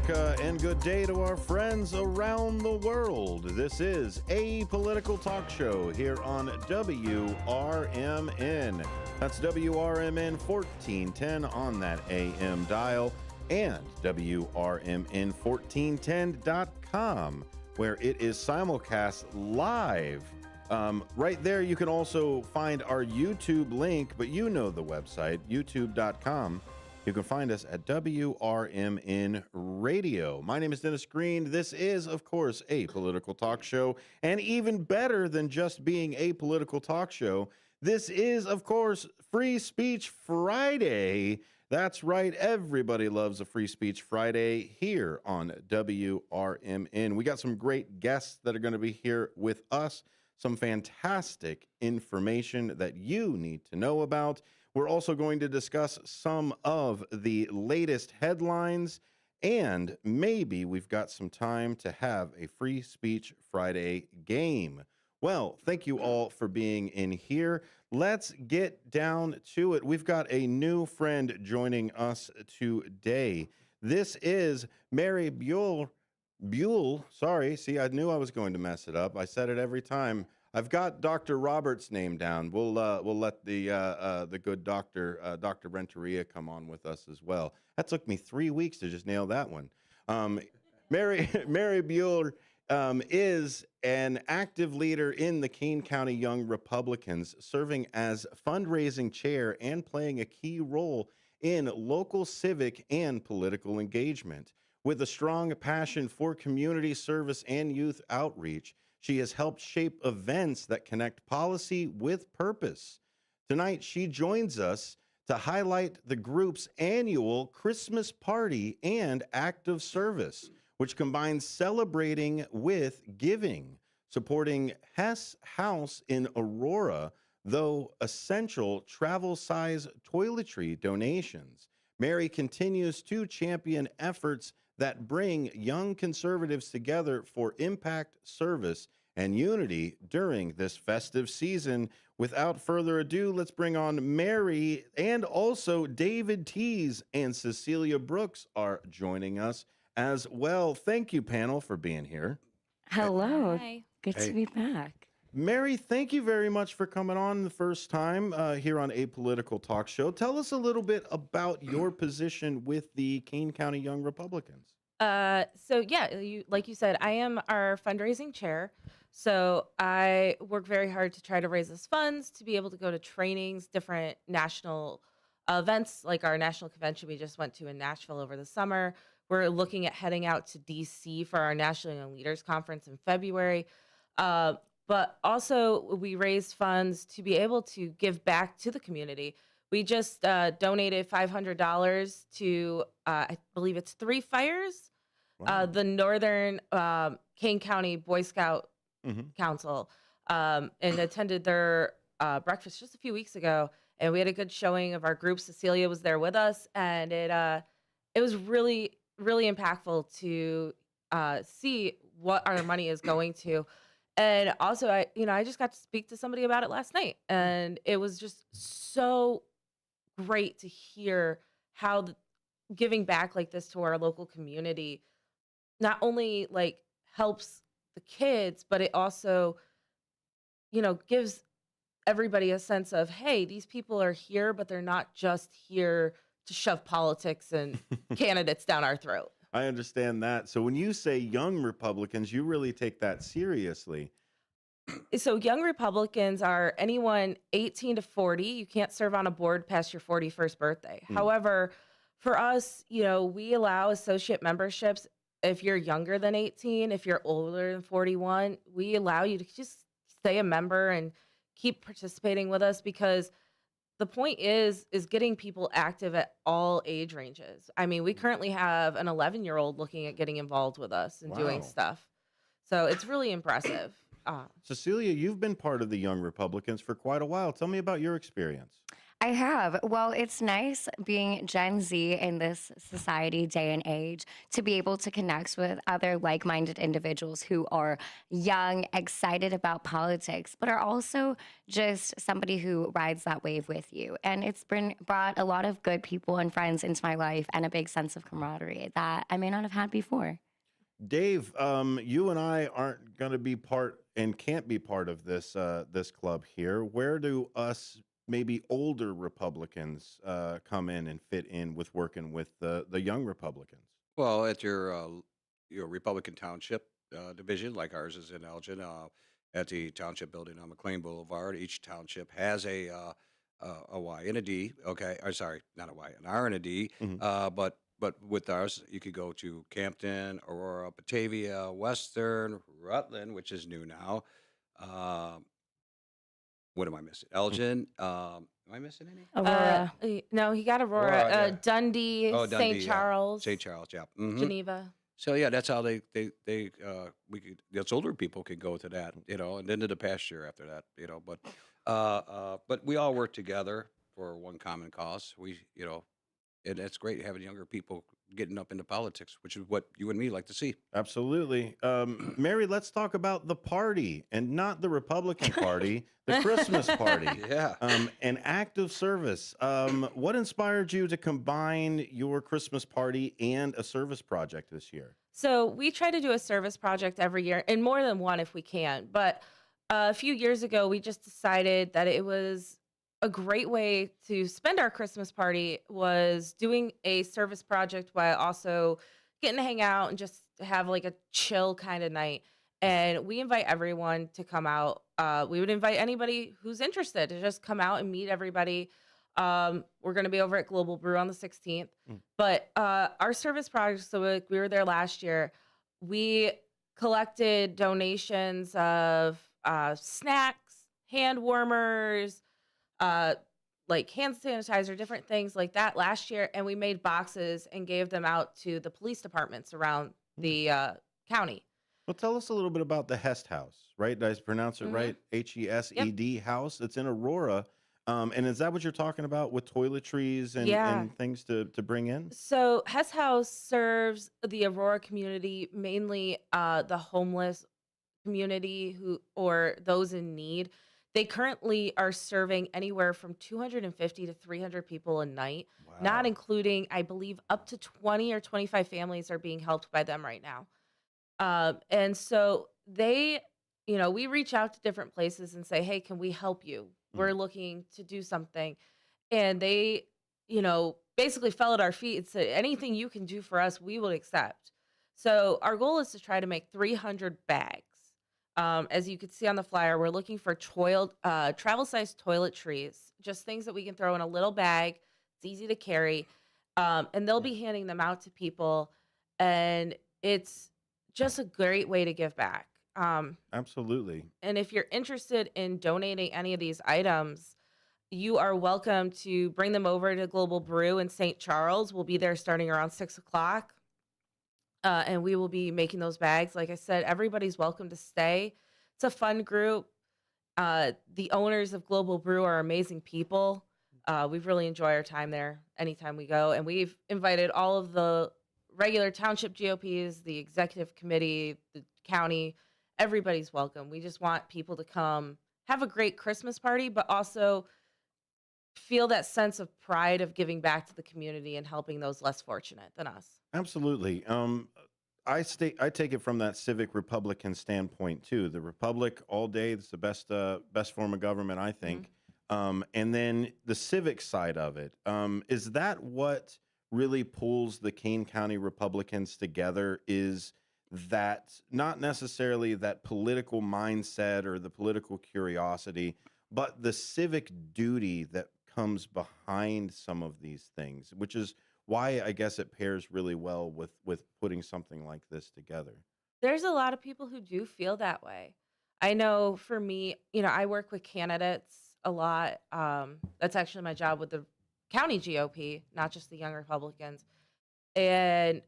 America, and good day to our friends around the world. This is a political talk show here on WRMN. That's WRMN 1410 on that AM dial and WRMN1410.com, where it is simulcast live. Right there, you can also find our YouTube link, but you know the website, youtube.com. You can find us at WRMN Radio. My name is Dennis Green. This is, of course, a political talk show. And even better than just being a political talk show, this is, of course, Free Speech Friday. That's right. Everybody loves a Free Speech Friday here on WRMN. We got some great guests that are going to be here with us. Some fantastic information that you need to know about. We're also going to discuss some of the latest headlines, and maybe we've got some time to have a Free Speech Friday game. Well, thank you all for being in here. Let's get down to it. We've got a new friend joining us today. This is Mary Buell. Sorry. See, I knew I was going to mess it up. I said it every time. I've got Dr. Robert's name down. We'll let the good doctor, Dr. Renteria, come on with us as well. That took me 3 weeks to just nail that one. Mary Buell is an active leader in the Kane County Young Republicans, serving as fundraising chair and playing a key role in local civic and political engagement. With a strong passion for community service and youth outreach, she has helped shape events that connect policy with purpose. Tonight, she joins us to highlight the group's annual Christmas party and act of service, which combines celebrating with giving, supporting Hess House in Aurora, though essential travel-size toiletry donations. Mary continues to champion efforts that bring young conservatives together for impact, service, and unity during this festive season. Without further ado, let's bring on Mary, and also David Tees and Cecilia Brooks are joining us as well. Thank you, panel, for being here. Hello. Hi. Good to be back. Mary, thank you very much for coming on the first time here on A Political Talk Show. Tell us a little bit about your position with the Kane County Young Republicans. Like you said, I am our fundraising chair. So I work very hard to try to raise those funds to be able to go to trainings, different national events, like our national convention we just went to in Nashville over the summer. We're looking at heading out to DC for our National Young Leaders Conference in February. But also we raised funds to be able to give back to the community. We just donated $500 to, I believe it's 3 fires, Wow. the Northern Kane County Boy Scout Council, and attended their breakfast just a few weeks ago. And we had a good showing of our group. Cecilia was there with us, and it was really, really impactful to see what our money is going to. And also, I just got to speak to somebody about it last night, and it was just so great to hear how giving back like this to our local community not only like helps the kids, but it also, gives everybody a sense of, hey, these people are here, but they're not just here to shove politics and candidates down our throat. I understand that. So when you say young Republicans, you really take that seriously. So young Republicans are anyone 18 to 40. You can't serve on a board past your 41st birthday. However, for us, we allow associate memberships if you're younger than 18. If you're older than 41, we allow you to just stay a member and keep participating with us, because the point is getting people active at all age ranges. I mean, we currently have an 11-year-old looking at getting involved with us and doing Wow. stuff. So it's really impressive. Cecilia, you've been part of the Young Republicans for quite a while. Tell me about your experience. I have. Well, it's nice being Gen Z in this society day and age to be able to connect with other like minded individuals who are young, excited about politics, but are also just somebody who rides that wave with you. And it's brought a lot of good people and friends into my life and a big sense of camaraderie that I may not have had before. Dave, you and I aren't going to be part and can't be part of this club here. Where do us maybe older Republicans come in and fit in with working with the young Republicans? Well, at your Republican Township division, like ours is in Elgin, at the Township Building on McLean Boulevard, each township has a Y and a D. Okay, or sorry, not a Y, an R and a D. Mhm. But with ours, you could go to Campton, Aurora, Batavia, Western, Rutland, which is new now. Um, what am I missing? Mm. Elgin. Am I missing any? Aurora. No, he got Aurora, Aurora, yeah. Dundee, Oh, St. Dundee, yeah. Charles, St. Charles, yeah. Geneva. So yeah, that's how we could, that's older people can go to that, and into the pasture after that, but we all work together for one common cause. And it's great having younger people getting up into politics, which is what you and me like to see. Absolutely. Mary, let's talk about the party and not the Republican Party, the Christmas party. Yeah. An act of service. What inspired you to combine your Christmas party and a service project this year? So we try to do a service project every year, and more than one if we can. But a few years ago, we just decided that it was a great way to spend our Christmas party was doing a service project while also getting to hang out and just have like a chill kind of night. And we invite everyone to come out. We would invite anybody who's interested to just come out and meet everybody. We're going to be over at Global Brew on the 16th. Mm. But our service project, so we were there last year. We collected donations of snacks, hand warmers, like hand sanitizer, different things like that last year. And we made boxes and gave them out to the police departments around the county. Well, tell us a little bit about the Hest House, right? Did I pronounce it Mhm. right? HESED house. It's in Aurora. And is that what you're talking about with toiletries Yeah. and things to bring in? So Hess House serves the Aurora community, mainly the homeless community or those in need. They currently are serving anywhere from 250 to 300 people a night, not Wow. including, I believe, up to 20 or 25 families are being helped by them right now. And so we reach out to different places and say, hey, can we help you? Mm. We're looking to do something. And they, basically fell at our feet and said, anything you can do for us, we will accept. So our goal is to try to make 300 bags. As you can see on the flyer, we're looking for travel-sized toiletries, just things that we can throw in a little bag. It's easy to carry. And they'll be handing them out to people. And it's just a great way to give back. Absolutely. And if you're interested in donating any of these items, you are welcome to bring them over to Global Brew in St. Charles. We'll be there starting around 6 o'clock. And we will be making those bags. Like I said, everybody's welcome to stay. It's a fun group. The owners of Global Brew are amazing people. We've really enjoyed our time there anytime we go. And we've invited all of the regular township GOPs, the executive committee, the county. Everybody's welcome. We just want people to come have a great Christmas party, but also feel that sense of pride of giving back to the community and helping those less fortunate than us. Absolutely. I take it from that civic Republican standpoint too. The Republic all day is the best form of government, I think. And then the civic side of it, is that what really pulls the Kane County Republicans together? Is that not necessarily that political mindset or the political curiosity, but the civic duty that comes behind some of these things, which is why I guess it pairs really well with putting something like this together. There's a lot of people who do feel that way. I know for me, I work with candidates a lot. That's actually my job with the county GOP, not just the young Republicans. And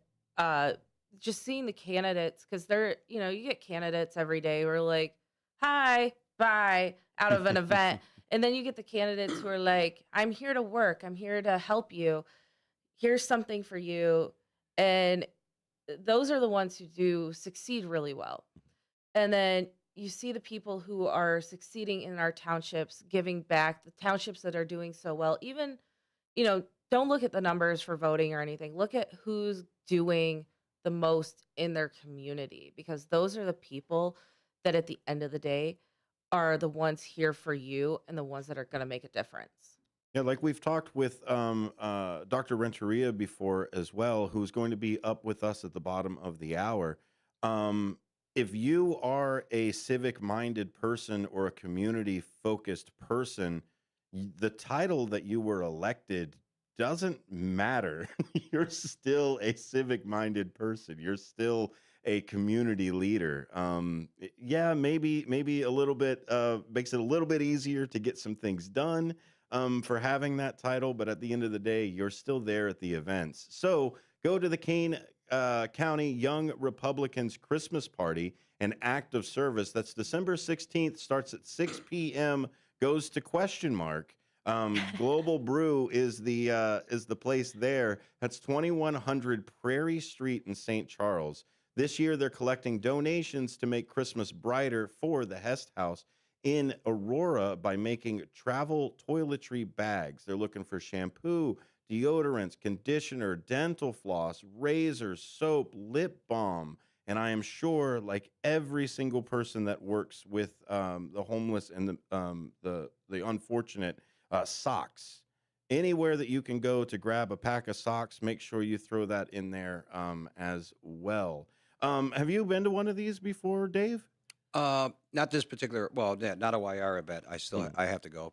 just seeing the candidates, because you get candidates every day who are like, hi, bye, out of an event. And then you get the candidates who are like, I'm here to work. I'm here to help you. Here's something for you. And those are the ones who do succeed really well. And then you see the people who are succeeding in our townships, giving back, the townships that are doing so well. Even, don't look at the numbers for voting or anything. Look at who's doing the most in their community, because those are the people that at the end of the day are the ones here for you and the ones that are going to make a difference. Yeah, like we've talked with Dr. Renteria before as well, who's going to be up with us at the bottom of the hour. If you are a civic-minded person or a community-focused person, the title that you were elected doesn't matter. You're still a civic-minded person. You're still a community leader. Yeah, maybe a little bit makes it a little bit easier to get some things done for having that title, but at the end of the day, you're still there at the events. So go to the Kane County Young Republicans Christmas Party, an act of service. That's December 16th, starts at 6 p.m., goes to question mark. Global Brew is the place there. That's 2100 Prairie Street in St. Charles. This year, they're collecting donations to make Christmas brighter for the Hest House in Aurora by making travel toiletry bags. They're looking for shampoo, deodorants, conditioner, dental floss, razors, soap, lip balm. And I am sure, like every single person that works with the homeless and the unfortunate, socks. Anywhere that you can go to grab a pack of socks, make sure you throw that in there as well. Have you been to one of these before, Dave? Not this particular. Well, yeah, not a YR event. I have to go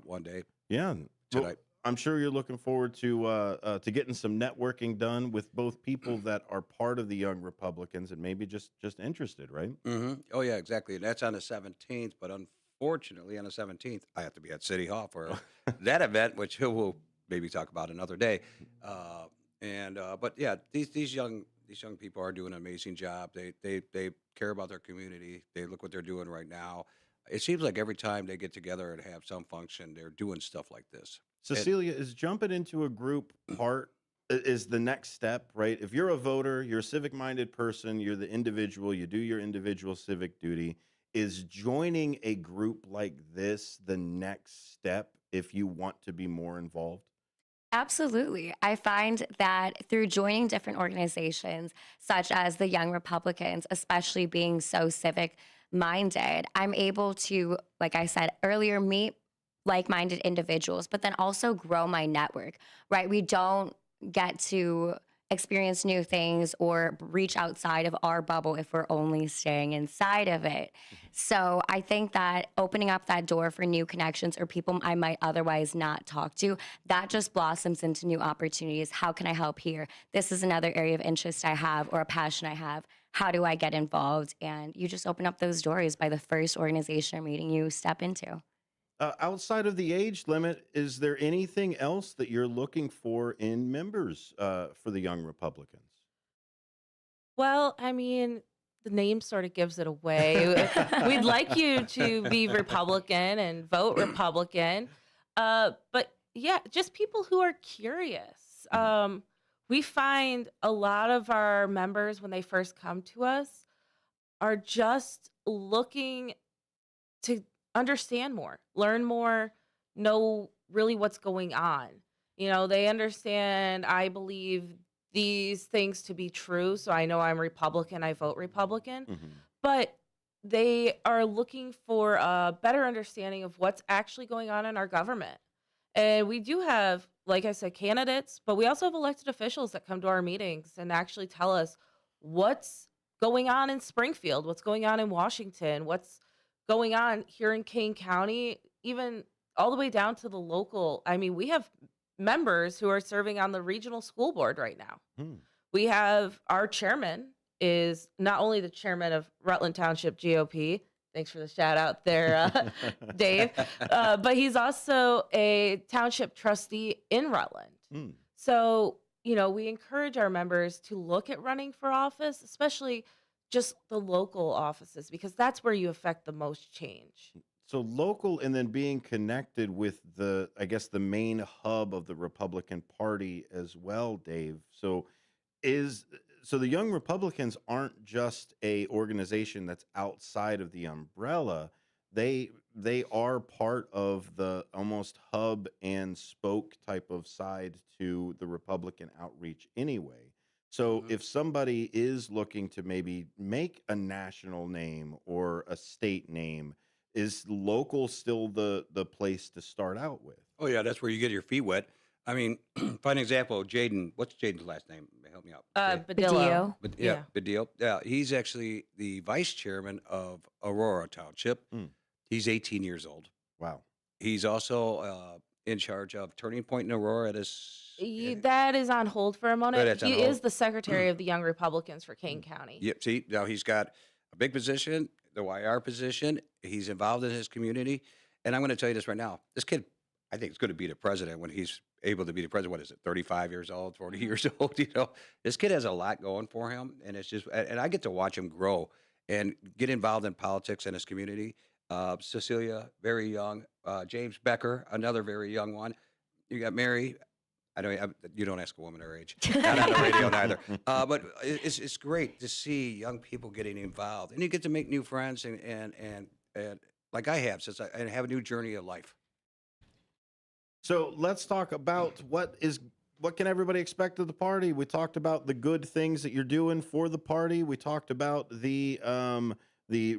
one day. Yeah. Well, Tonight. I'm sure you're looking forward to getting some networking done with both people that are part of the Young Republicans and maybe just interested, right? Oh yeah, exactly. And that's on the 17th. But unfortunately, on the 17th, I have to be at City Hall for that event, which we'll maybe talk about another day. But yeah, these young people are doing an amazing job. They care about their community. They look what they're doing right now. It seems like every time they get together and have some function, they're doing stuff like this. Cecilia, is jumping into a group is the next step, right? If you're a voter, you're a civic-minded person, you're the individual, you do your individual civic duty. Is joining a group like this the next step if you want to be more involved? Absolutely. I find that through joining different organizations, such as the Young Republicans, especially being so civic minded, I'm able to, like I said earlier, meet like minded individuals, but then also grow my network, right? We don't get to experience new things or reach outside of our bubble if we're only staying inside of it. So I think that opening up that door for new connections or people I might otherwise not talk to, that just blossoms into new opportunities. How can I help here? This is another area of interest I have or a passion I have. How do I get involved? And you just open up those doors by the first organization or meeting you step into. Outside of the age limit, is there anything else that you're looking for in members for the Young Republicans? Well, I mean, the name sort of gives it away. We'd like you to be Republican and vote Republican. But yeah, just people who are curious. We find a lot of our members, when they first come to us, are just looking to understand more, learn more, know really what's going on. They understand, I believe these things to be true. So I know I'm Republican, I vote Republican, but they are looking for a better understanding of what's actually going on in our government. And we do have, like I said, candidates, but we also have elected officials that come to our meetings and actually tell us what's going on in Springfield, what's going on in Washington, what's going on here in Kane County, even all the way down to the local. I mean, we have members who are serving on the regional school board right now. We have our chairman is not only the chairman of Rutland Township GOP. Thanks for the shout out there, Dave. But he's also a township trustee in Rutland. So, we encourage our members to look at running for office, especially just the local offices, because that's where you affect the most change. So local and then being connected with I guess, the main hub of the Republican Party as well, Dave. Is so the Young Republicans aren't just a organization that's outside of the umbrella. They are part of the almost hub and spoke type of side to the Republican outreach anyway. So Mhm. if somebody is looking to maybe make a national name or a state name, is local still the place to start out with? Oh yeah, that's where you get your feet wet. I mean, find an example. Jaden, what's Jaden's last name? Help me out. Badillo. Badillo. But yeah, Badil. Yeah, he's actually the vice chairman of Aurora Township. Mm. He's 18 years old. Wow. He's also in charge of Turning Point in Aurora. That is on hold for a moment. that's on He hold. is the secretary of the Young Republicans for Kane County. Yep. See, now he's got a big position, the YR position. He's involved in his community, and I'm going to tell you this right now. This kid, I think, is going to be the president when he's able to be the president. What is it? 35 years old, 40 years old. This kid has a lot going for him, and it's just, and I get to watch him grow and get involved in politics in his community. Cecilia, very young. James Becker, another very young one. You got Mary. You don't ask a woman her age. Not on the radio neither. But it's great to see young people getting involved, and you get to make new friends and like I have and have a new journey of life. So let's talk about what can everybody expect of the party? We talked about the good things that you're doing for the party. We talked about the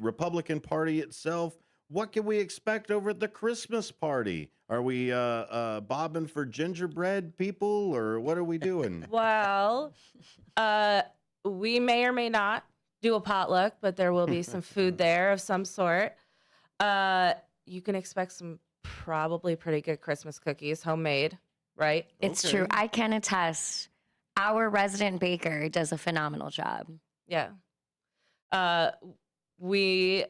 Republican Party itself. What can we expect over at the Christmas party? Are we bobbing for gingerbread people, or what are we doing? Well, we may or may not do a potluck, but there will be some food there of some sort. You can expect some probably pretty good Christmas cookies, homemade, right? It's Okay. true. I can attest. Our resident baker does a phenomenal job. Yeah. We.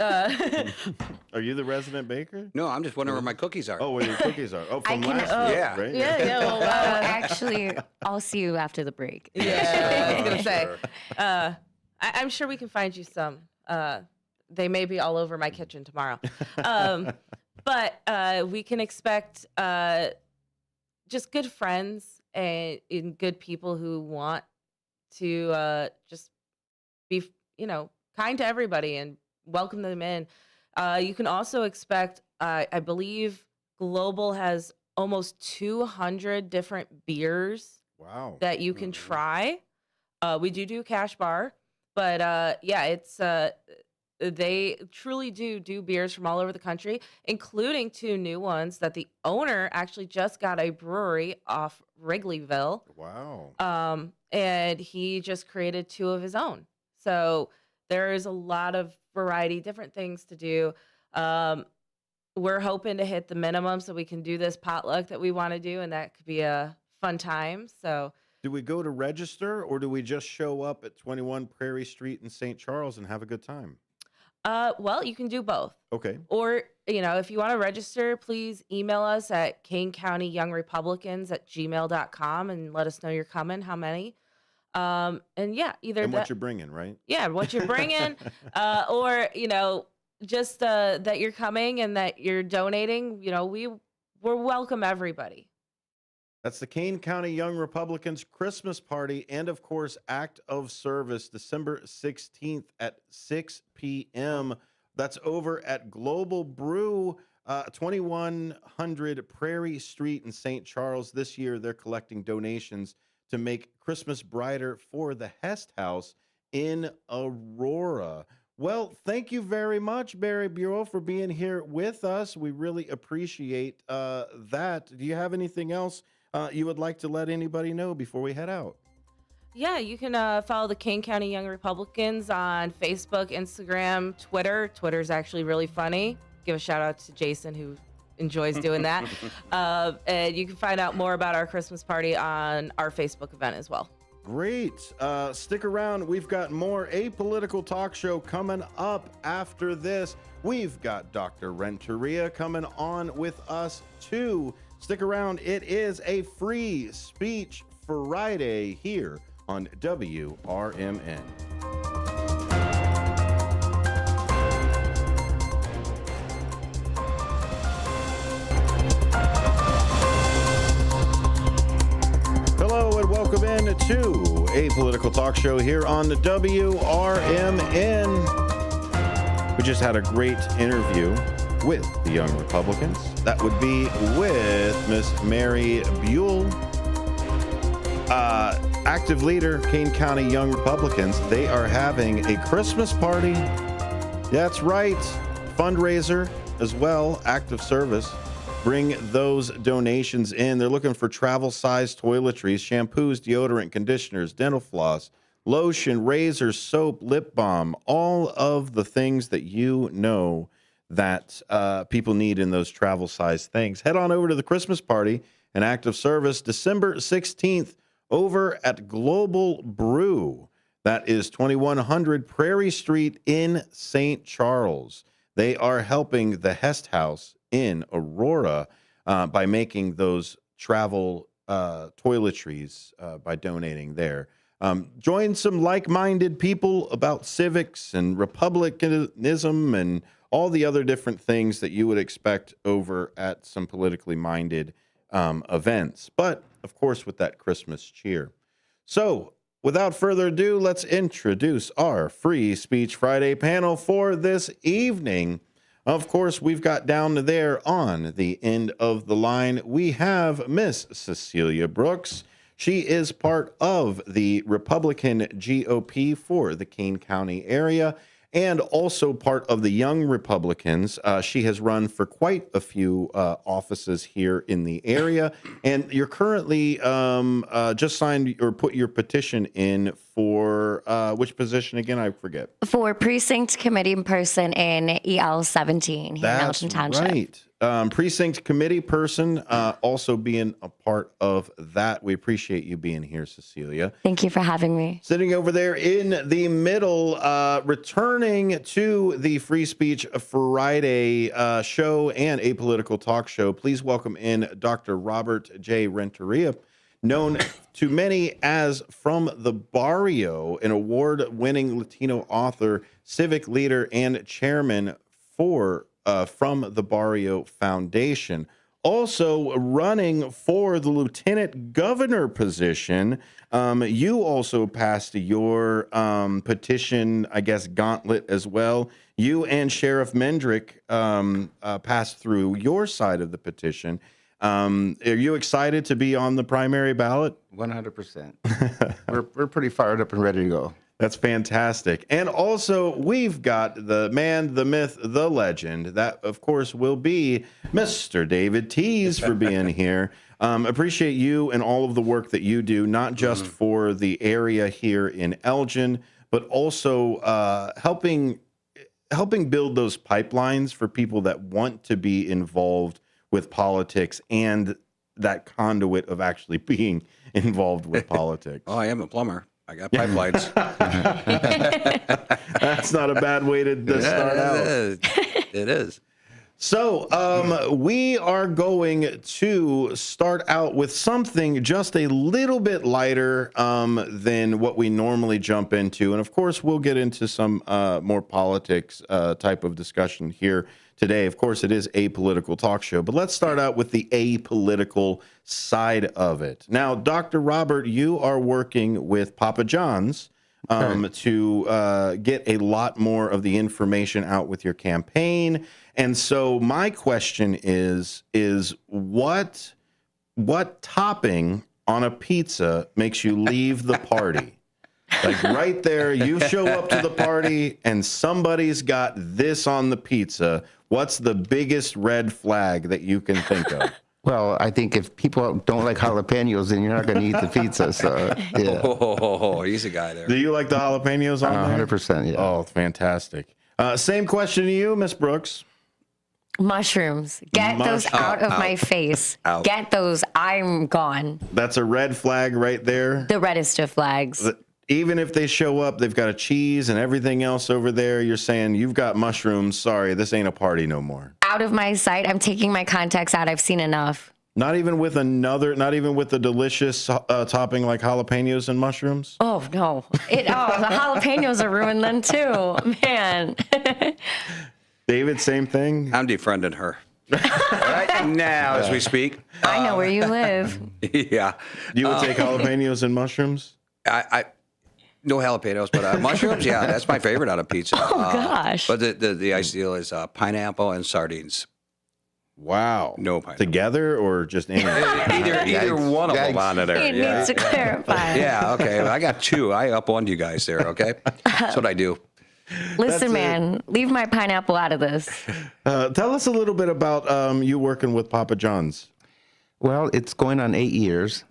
Uh, Are you the resident baker? No, I'm just wondering where my cookies are. Oh, where your cookies are. Oh, I from can- last oh, week, yeah. right? yeah. Well, Actually, I'll see you after the break. yeah. I was gonna say. Sure. I'm sure we can find you some. They may be all over my kitchen tomorrow. But we can expect just good friends and good people who want to just be, kind to everybody and welcome them in. You can also expect, I believe, Global has almost 200 different beers Wow. that you can try. We do cash bar, but it's they truly do beers from all over the country, including 2 new ones that the owner actually just got a brewery off Wrigleyville. Wow. And he just created 2 of his own. So there is a lot of variety, different things to do. We're hoping to hit the minimum so we can do this potluck that we want to do, and that could be a fun time. So Do we go to register, or do we just show up at 21 Prairie Street in St. Charles and have a good time? well, you can do both. Okay. Or, if you want to register, please email us at kanecountyyoungrepublicans@gmail.com and let us know you're coming, how many. And yeah, either And what that, you're bringing, right? yeah, what you're bringing, or, just that you're coming and that you're donating. We're welcome everybody. That's the Kane County Young Republicans Christmas party and, of course, Act of Service, December 16th at 6 p.m. That's over at Global Brew, 2100 Prairie Street in St. Charles. This year, they're collecting donations to make Christmas brighter for the Hest House in Aurora. Well, thank you very much, Barry Bureau, for being here with us. We really appreciate that. Do you have anything else you would like to let anybody know before we head out? Yeah, you can follow the Kane County Young Republicans on Facebook, Instagram, Twitter. Twitter's actually really funny. Give a shout out to Jason, who enjoys doing that. And you can find out more about our Christmas party on our Facebook event as well. Great. Stick around. We've got more Apolitical Talk Show coming up after this. We've got Dr. Renteria coming on with us, too. Stick around. It is a Free Speech Friday here on WRMN. to a political talk show here on the WRMN. We just had a great interview with the Young Republicans. That would be with Miss Mary Buell, active leader, Kane County Young Republicans. They are having a Christmas party. That's right. Fundraiser as well, active service. Bring those donations in. They're looking for travel-sized toiletries, shampoos, deodorant, conditioners, dental floss, lotion, razors, soap, lip balm, all of the things that you know that people need in those travel-sized things. Head on over to the Christmas party and active service December 16th over at Global Brew. That is 2100 Prairie Street in St. Charles. They are helping the Hest House in Aurora by making those travel toiletries by donating there. Join some like-minded people about civics and republicanism and all the other different things that you would expect over at some politically minded events. But, of course, with that Christmas cheer. So, without further ado, let's introduce our Free Speech Friday panel for this evening. Of course, we've got down to there on the end of the line, we have Miss Cecilia Brooks. She is part of the Republican GOP for the Kane County area and also part of the Young Republicans. She has run for quite a few offices here in the area. And you're currently just signed or put your petition in for which position again? I forget. For precinct committee person in EL 17 here in Elgin Township. Right. Precinct committee person also being a part of that. We appreciate you being here, Cecilia. Thank you for having me. Sitting over there in the middle, returning to the Free Speech Friday show and a political talk show, please welcome in Dr. Robert J. Renteria, known to many as From the Barrio, an award-winning Latino author, civic leader, and chairman for From the Barrio Foundation. Also running for the lieutenant governor position. You also passed your petition, I guess, gauntlet as well. You and Sheriff Mendrick passed through your side of the petition. Are you excited to be on the primary ballot? 100%. We're pretty fired up and ready to go. That's fantastic. And also, we've got the man, the myth, the legend. That, of course, will be Mr. David Tees for being here. Appreciate you and all of the work that you do, not just for the area here in Elgin, but also helping build those pipelines for people that want to be involved with politics and that conduit of actually being involved with politics. Oh, I am a plumber. I got pipelines. That's not a bad way to start out. It is. So we are going to start out with something just a little bit lighter than what we normally jump into. And of course, we'll get into some more politics type of discussion here today. Of course, it is a political talk show, but let's start out with the apolitical side of it. Now, Dr. Robert, you are working with Papa John's to get a lot more of the information out with your campaign. And so my question is what topping on a pizza makes you leave the party? Like right there, you show up to the party and somebody's got this on the pizza. What's the biggest red flag that you can think of? Well, I think if people don't like jalapenos, then you're not going to eat the pizza. So, yeah. Oh, he's a guy there. Do you like the jalapenos on there? 100%, yeah. Oh, fantastic. Same question to you, Miss Brooks. Mushrooms. Get those out of my face. Out. Get those. I'm gone. That's a red flag right there. The reddest of flags. Even if they show up, they've got a cheese and everything else over there. You're saying, you've got mushrooms. Sorry, this ain't a party no more. Out of my sight. I'm taking my contacts out. I've seen enough. Not even with not even with the delicious topping like jalapenos and mushrooms? Oh, no. The jalapenos are ruined then, too. Man. David, same thing? I'm defriending her. right now as we speak. I know where you live. Yeah. You would take jalapenos and mushrooms? I no jalapenos, but mushrooms. Yeah, that's my favorite on a pizza. Oh, gosh. But the ideal is pineapple and sardines. Wow. No pineapple. Together or just any? Either one of them Yikes. on there. It Yeah. needs to clarify. Yeah. Okay. Well, I got two. I up one to you guys there. Okay. That's what I do. Listen, man, leave my pineapple out of this. Tell us a little bit about you working with Papa John's. Well, it's going on 8 years,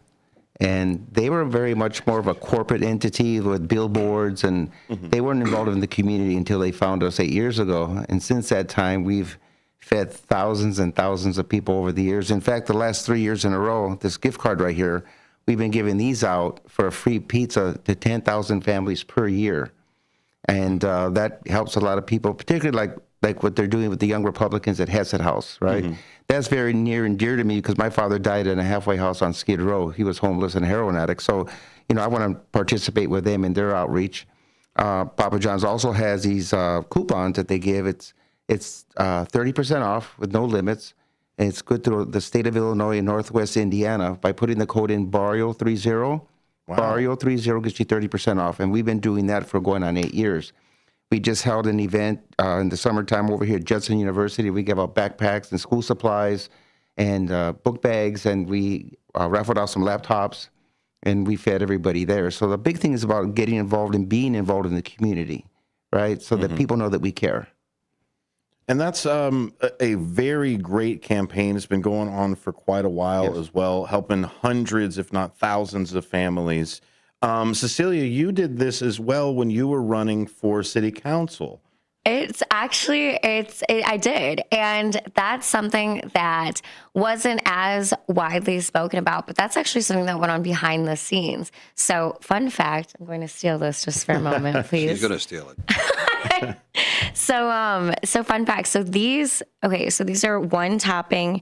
and they were very much more of a corporate entity with billboards, and they weren't involved in the community until they found us 8 years ago. And since that time, we've fed thousands and thousands of people over the years. In fact, the last 3 years in a row, this gift card right here, we've been giving these out for a free pizza to 10,000 families per year. And that helps a lot of people, particularly like what they're doing with the young Republicans at Hesed House, right? That's very near and dear to me because my father died in a halfway house on Skid Row. He was homeless and a heroin addict. So, I want to participate with them in their outreach. Papa John's also has these coupons that they give. It's 30% off with no limits. And it's good through the state of Illinois and Northwest Indiana by putting the code in BARRIO30. Wow. BARRIO30 gets you 30% off. And we've been doing that for going on 8 years. We just held an event in the summertime over here at Judson University. We gave out backpacks and school supplies and book bags, and we raffled out some laptops, and we fed everybody there. So the big thing is about getting involved and being involved in the community, right? So that people know that we care. And that's a very great campaign. It's been going on for quite a while as well, helping hundreds, if not thousands of families. Cecilia, you did this as well when you were running for city council. It's actually, I did. And that's something that wasn't as widely spoken about, but that's actually something that went on behind the scenes. So fun fact, I'm going to steal this just for a moment, please. She's gonna steal it. So fun fact. So these are one topping,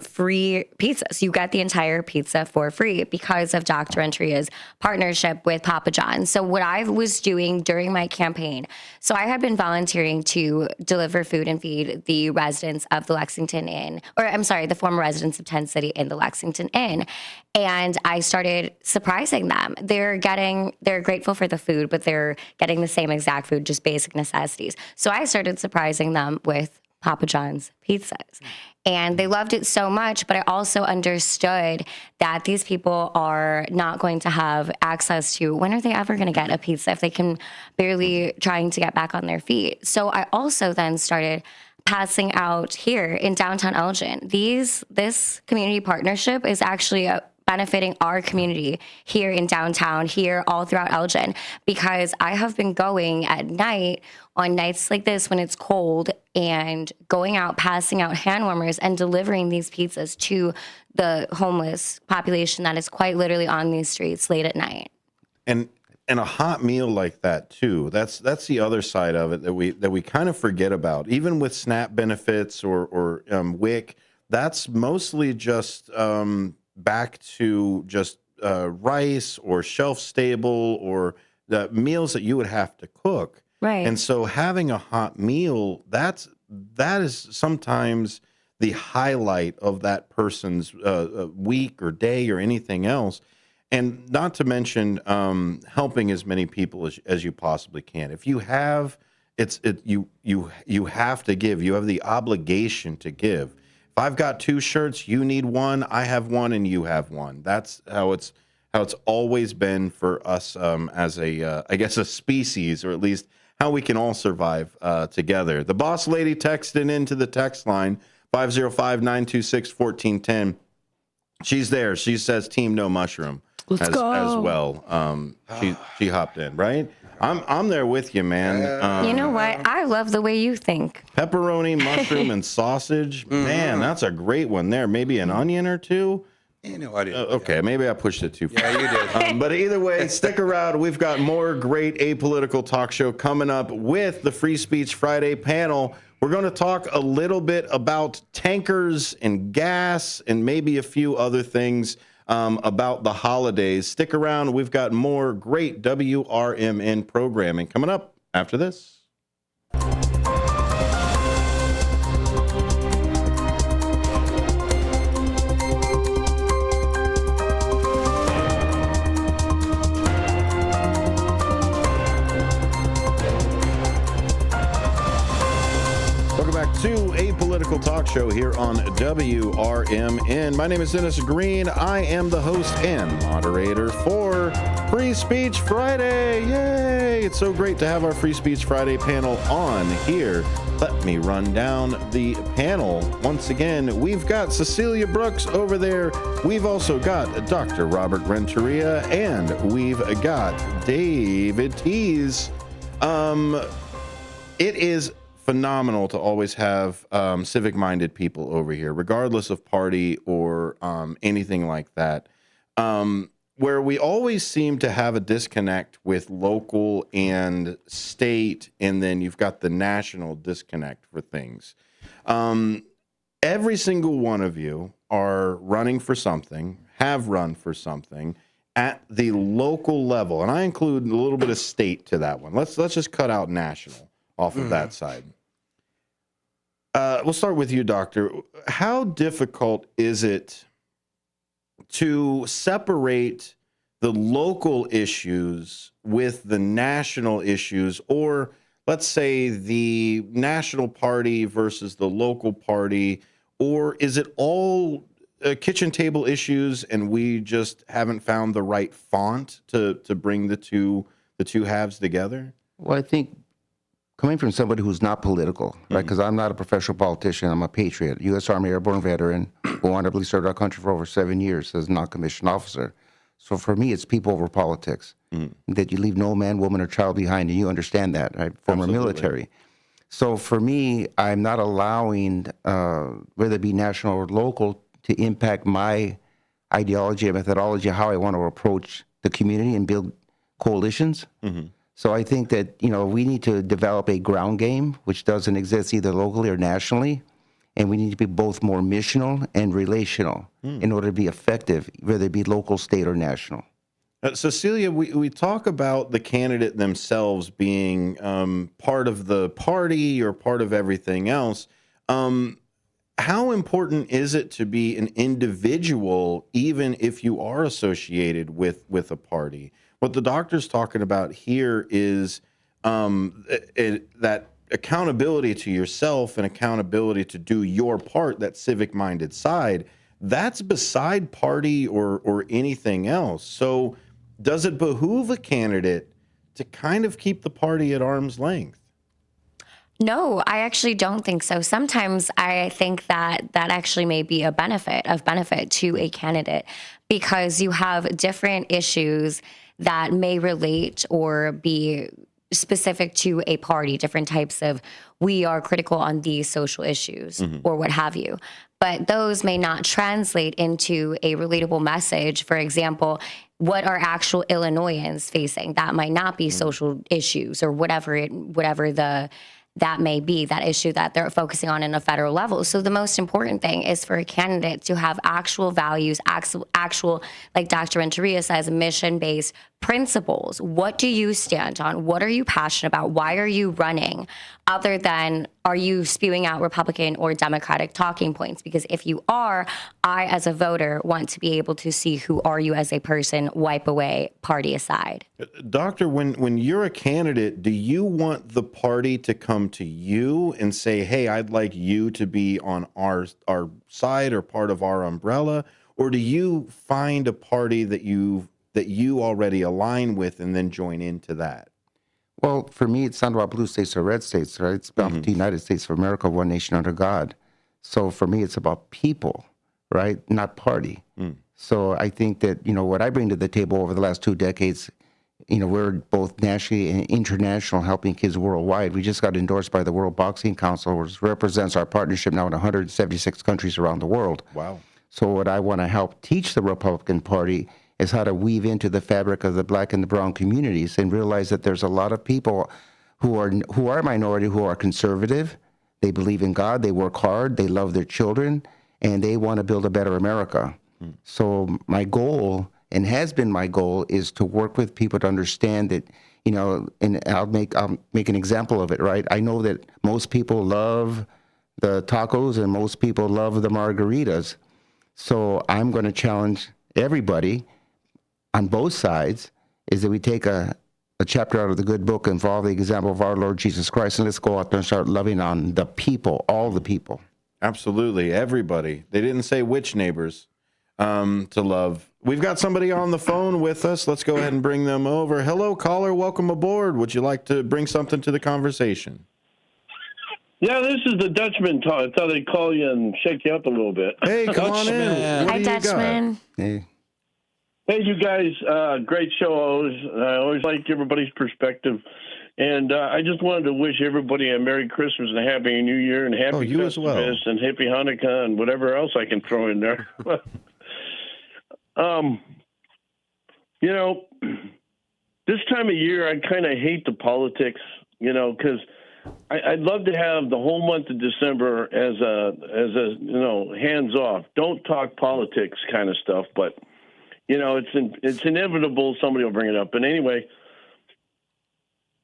free pizzas. You get the entire pizza for free because of Dr. Rentria's partnership with Papa John's. So what I was doing during my campaign, so I had been volunteering to deliver food and feed the residents of the Lexington Inn, the former residents of Tent City in the Lexington Inn. And I started surprising them. They're grateful for the food, but they're getting the same exact food, just basic necessities. So I started surprising them with Papa John's pizzas. And they loved it so much, but I also understood that these people are not going to have access to, when are they ever going to get a pizza if they can barely trying to get back on their feet? So I also then started passing out here in downtown Elgin. This community partnership is actually benefiting our community here in downtown, here all throughout Elgin, because I have been going at night on nights like this when it's cold and going out, passing out hand warmers and delivering these pizzas to the homeless population that is quite literally on these streets late at night. And a hot meal like that too. That's the other side of it that we kind of forget about. Even with SNAP benefits or WIC, that's mostly just back to just rice or shelf stable or the meals that you would have to cook. Right. And so having a hot meal, that is sometimes the highlight of that person's week or day or anything else. And not to mention helping as many people as you possibly can. If you have, you have to give. You have the obligation to give. If I've got 2 shirts, you need one, I have one, and you have one. That's how it's always been for us as I guess a species, or at least how we can all survive together. The boss lady texted into the text line 505-926-1410. She's there. She says Team No Mushroom as well. She hopped in, right? I'm there with you, man. You know what? I love the way you think. Pepperoni, mushroom, and sausage. Man, that's a great one there. Maybe an onion or 2. You know, I didn't. Okay, maybe I pushed it too far. Yeah, you did. But either way, stick around. We've got more great apolitical talk show coming up with the Free Speech Friday panel. We're going to talk a little bit about tankers and gas and maybe a few other things about the holidays. Stick around. We've got more great WRMN programming coming up after this. to a political talk show here on WRMN. My name is Dennis Green. I am the host and moderator for Free Speech Friday. Yay! It's so great to have our Free Speech Friday panel on here. Let me run down the panel. Once again, we've got Cecilia Brooks over there. We've also got Dr. Robert Renteria, and we've got David Tees. It is phenomenal to always have civic-minded people over here, regardless of party or anything like that, where we always seem to have a disconnect with local and state, and then you've got the national disconnect for things. Every single one of you are running for something, have run for something at the local level, and I include a little bit of state to that one. Let's just cut out national off of that side. We'll start with you, Doctor. How difficult is it to separate the local issues with the national issues, or let's say the national party versus the local party, or is it all kitchen table issues and we just haven't found the right font to bring the two halves together? Well, I think coming from somebody who's not political, right? Because I'm not a professional politician. I'm a patriot, U.S. Army airborne veteran who honorably served our country for over 7 years as a non-commissioned officer. So for me, it's people over politics. That you leave no man, woman, or child behind, and you understand that, right? Former military. So for me, I'm not allowing, whether it be national or local, to impact my ideology and methodology, how I want to approach the community and build coalitions. So I think that, we need to develop a ground game, which doesn't exist either locally or nationally. And we need to be both more missional and relational in order to be effective, whether it be local, state, or national. Cecilia, we talk about the candidate themselves being part of the party or part of everything else. How important is it to be an individual, even if you are associated with a party? What the doctor's talking about here is that accountability to yourself and accountability to do your part, that civic-minded side, that's beside party or anything else. So does it behoove a candidate to kind of keep the party at arm's length? No, I actually don't think so. Sometimes I think that actually may be a benefit to a candidate, because you have different issues that may relate or be specific to a party, different types of, we are critical on these social issues or what have you. But those may not translate into a relatable message. For example, what are actual Illinoisans facing? That might not be social issues or whatever that may be, that issue that they're focusing on in a federal level. So the most important thing is for a candidate to have actual values, actual, like Dr. Renteria says, mission-based principles. What do you stand on? What are you passionate about? Why are you running? Other than, are you spewing out Republican or Democratic talking points? Because if you are, I, as a voter, want to be able to see who are you as a person, wipe away party aside. Doctor, when you're a candidate, do you want the party to come to you and say, hey, I'd like you to be on our side or part of our umbrella? Or do you find a party that you already align with and then join into that? Well, for me, it's not about blue states or red states, right? It's about the United States of America, one nation under God. So for me, it's about people, right? Not party. So I think that, what I bring to the table over the last 2 decades, we're both nationally and international, helping kids worldwide. We just got endorsed by the World Boxing Council, which represents our partnership now in 176 countries around the world. Wow. So what I want to help teach the Republican Party is how to weave into the fabric of the black and the brown communities and realize that there's a lot of people who are minority, who are conservative. They believe in God, they work hard, they love their children, and they want to build a better America. So my goal, and has been my goal, is to work with people to understand that, and I'll make an example of it, right? I know that most people love the tacos and most people love the margaritas. So I'm going to challenge everybody on both sides, is that we take a a chapter out of the good book and follow the example of our Lord Jesus Christ, and let's go out there and start loving on the people, all the people. Absolutely, everybody. They didn't say which neighbors to love. We've got somebody on the phone with us. Let's go ahead and bring them over. Hello, caller. Welcome aboard. Would you like to bring something to the conversation? Yeah, this is the Dutchman. I thought I'd call you and shake you up a little bit. Hey, come on in. What Hi, do you got? Dutchman. Hey. Hey, you guys, great show. I always like everybody's perspective. And I just wanted to wish everybody a Merry Christmas and a Happy New Year and Happy you as well. Festivus and Happy Hanukkah and whatever else I can throw in there. You know, this time of year, I kind of hate the politics, you know, because I'd love to have the whole month of December as a you know, hands off. Don't talk politics kind of stuff, but you know, it's inevitable somebody will bring it up. But anyway,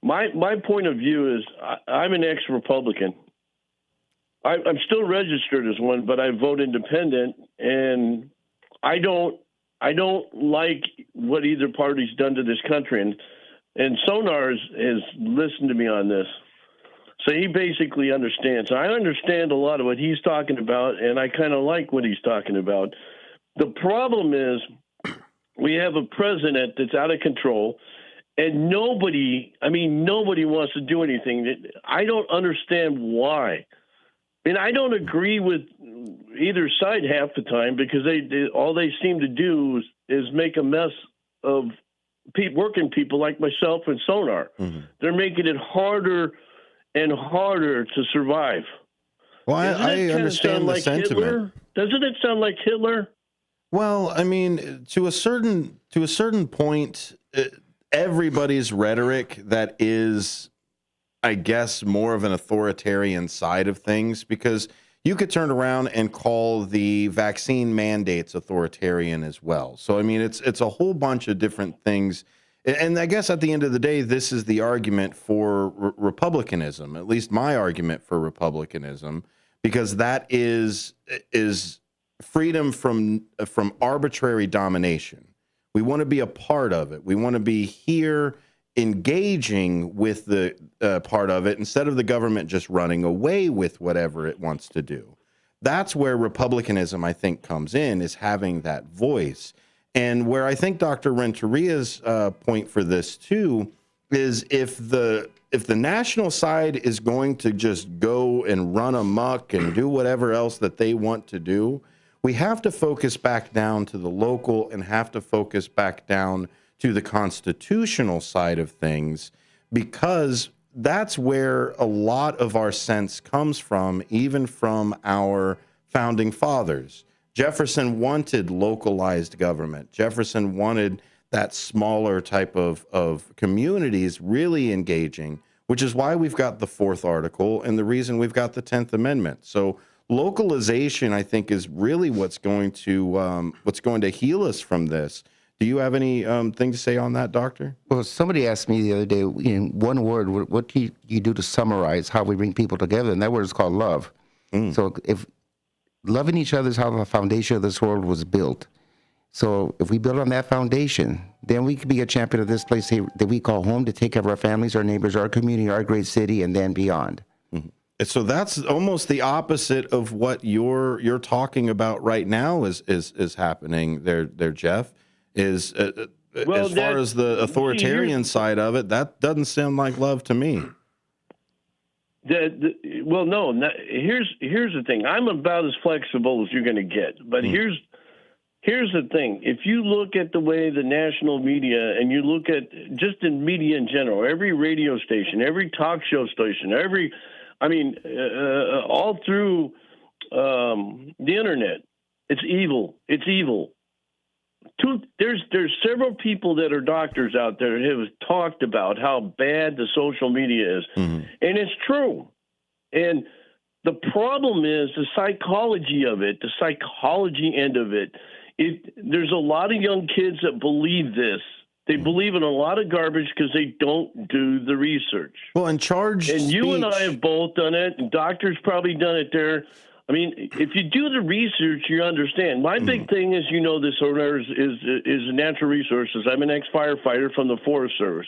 my point of view is I'm an ex-Republican. I'm still registered as one, but I vote independent, and I don't like what either party's done to this country. And Sonar has listened to me on this. So he basically understands. I understand a lot of what he's talking about, and I kind of like what he's talking about. The problem is we have a president that's out of control, and nobody wants to do anything. I don't understand why. I mean, I don't agree with either side half the time because all they seem to do is make a mess of working people like myself and Sonar. Mm-hmm. They're making it harder and harder to survive. Well, I understand the sentiment. Hitler? Doesn't it sound like Hitler? Well, I mean, to a certain point, everybody's rhetoric that is, I guess, more of an authoritarian side of things, because you could turn around and call the vaccine mandates authoritarian as well. So, I mean, it's a whole bunch of different things. And I guess at the end of the day, this is the argument for republicanism, at least my argument for republicanism, because that is freedom from arbitrary domination. We want to be a part of it. We want to be here engaging with the part of it instead of the government just running away with whatever it wants to do. That's where republicanism, I think, comes in, is having that voice. And where I think Dr. Renteria's point for this too is if the national side is going to just go and run amok and do whatever else that they want to do, we have to focus back down to the local and have to focus back down to the constitutional side of things, because that's where a lot of our sense comes from, even from our founding fathers. Jefferson wanted localized government. Jefferson wanted that smaller type of communities really engaging, which is why we've got the 4th article and the reason we've got the 10th Amendment. So localization, I think, is really what's going to heal us from this. Do you have any thing to say on that, Doctor? Well, somebody asked me the other day, in one word, what do you do to summarize how we bring people together? And that word is called love. So if loving each other is how the foundation of this world was built. So if we build on that foundation, then we can be a champion of this place that we call home, to take care of our families, our neighbors, our community, our great city, and then beyond. Mm-hmm. So that's almost the opposite of what you're talking about right now is happening there, Jeff. As far as the authoritarian side of it, that doesn't sound like love to me. Well, no. Here's the thing. I'm about as flexible as you're going to get. But here's the thing. If you look at the way the national media, and you look at just in media in general, every radio station, every talk show station, all through the internet, it's evil. It's evil. There's several people that are doctors out there that have talked about how bad the social media is, and it's true. And the problem is the psychology of it, the psychology end of it. There's a lot of young kids that believe this. They believe in a lot of garbage because they don't do the research. Well, and you and I have both done it, and doctors probably done it there. I mean, if you do the research, you understand. My big thing is, this order is natural resources. I'm an ex-firefighter from the Forest Service.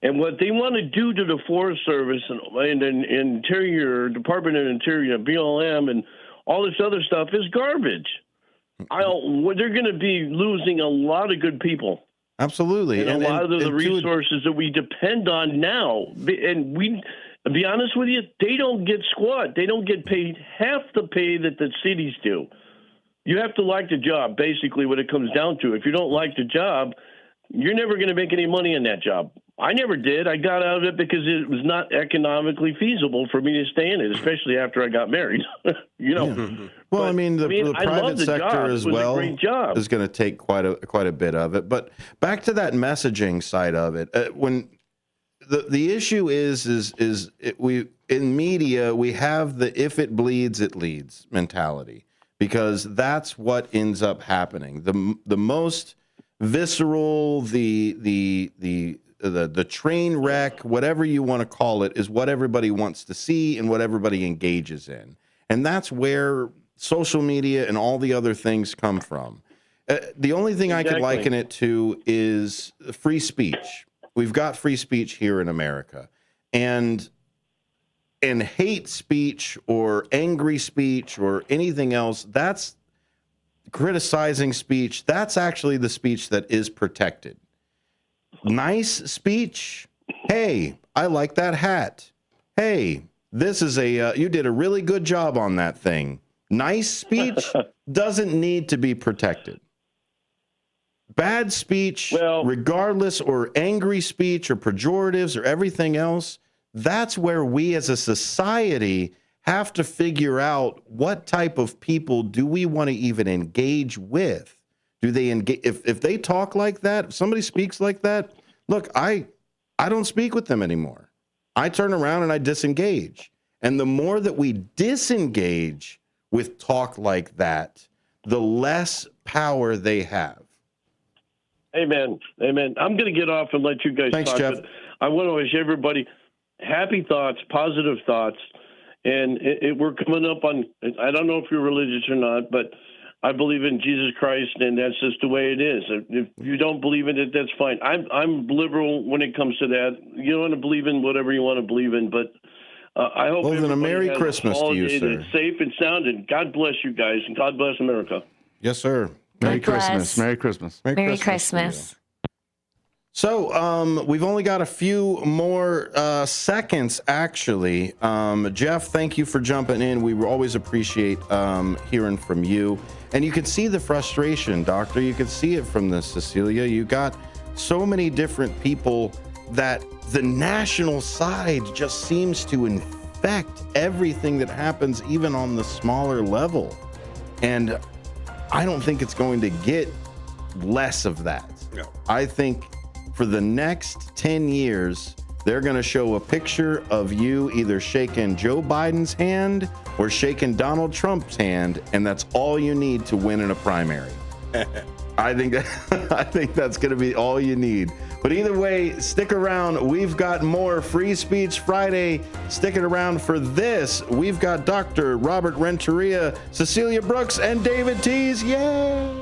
And what they want to do to the Forest Service and Interior, Department of Interior, BLM, and all this other stuff is garbage. They're going to be losing a lot of good people. Absolutely. And a lot of the resources that we depend on now. And to be honest with you, they don't get squat. They don't get paid half the pay that the cities do. You have to like the job, basically, what it comes down to. If you don't like the job, you're never going to make any money in that job. I never did. I got out of it because it was not economically feasible for me to stay in it, especially after I got married. Well, but, I mean, the private sector as well is going to take quite a bit of it. But back to that messaging side of it, when the issue we in media we have the "if it bleeds, it leads" mentality, because that's what ends up happening. The most visceral, the train wreck, whatever you want to call it, is what everybody wants to see and what everybody engages in. And that's where social media and all the other things come from. The only thing I could liken it to is free speech. We've got free speech here in America. And hate speech or angry speech or anything else, that's criticizing speech. That's actually the speech that is protected. Nice speech. Hey, I like that hat. Hey, this is you did a really good job on that thing. Nice speech doesn't need to be protected. Bad speech, regardless, or angry speech or pejoratives or everything else, that's where we as a society have to figure out what type of people do we want to even engage with. Do they engage? If they talk like that, if somebody speaks like that, look, I don't speak with them anymore. I turn around and I disengage. And the more that we disengage with talk like that, the less power they have. Amen. Amen. I'm going to get off and let you guys talk. Jeff. But I want to wish everybody happy thoughts, positive thoughts. And we're coming up on, I don't know if you're religious or not, but I believe in Jesus Christ, and that's just the way it is. If you don't believe in it, that's fine. I'm liberal when it comes to that. You don't want to believe in whatever you want to believe in, but I hope then a Merry has Christmas to you, sir. that's safe and sound, and God bless you guys, and God bless America. Yes, sir. Merry God bless. Christmas. Merry Christmas. Merry to Christmas. you. So we've only got a few more seconds, actually. Jeff, thank you for jumping in. We always appreciate hearing from you. And you can see the frustration, Doctor. You can see it from this, Cecilia. You got so many different people that the national side just seems to infect everything that happens, even on the smaller level. And I don't think it's going to get less of that. No. I think for the next 10 years, they're going to show a picture of you either shaking Joe Biden's hand or shaking Donald Trump's hand, and that's all you need to win in a primary. I think that's going to be all you need. But either way, stick around. We've got more Free Speech Friday. Sticking around for this, we've got Dr. Robert Renteria, Cecilia Brooks, and David Tees. Yay!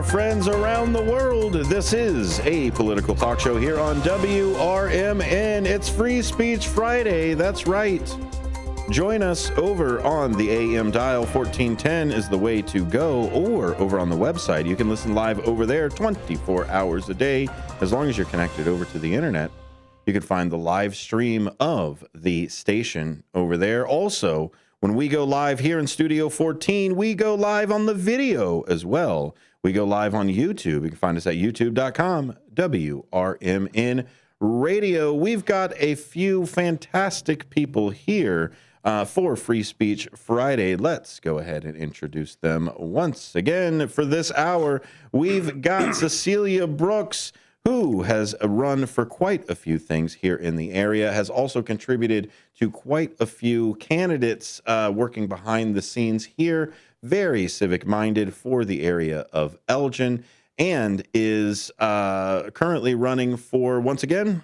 Friends around the world, this is a political talk show here on WRMN. It's Free Speech Friday. That's right. Join us over on the AM dial. 1410 is the way to go, or over on the website. You can listen live over there 24 hours a day. As long as you're connected over to the internet, you can find the live stream of the station over there. Also, when we go live here in Studio 14, we go live on the video as well. We go live on YouTube. You can find us at youtube.com, WRMN Radio. We've got a few fantastic people here for Free Speech Friday. Let's go ahead and introduce them once again. For this hour, we've got Cecilia Brooks, who has run for quite a few things here in the area, has also contributed to quite a few candidates working behind the scenes here, very civic-minded for the area of Elgin, and is currently running for, once again,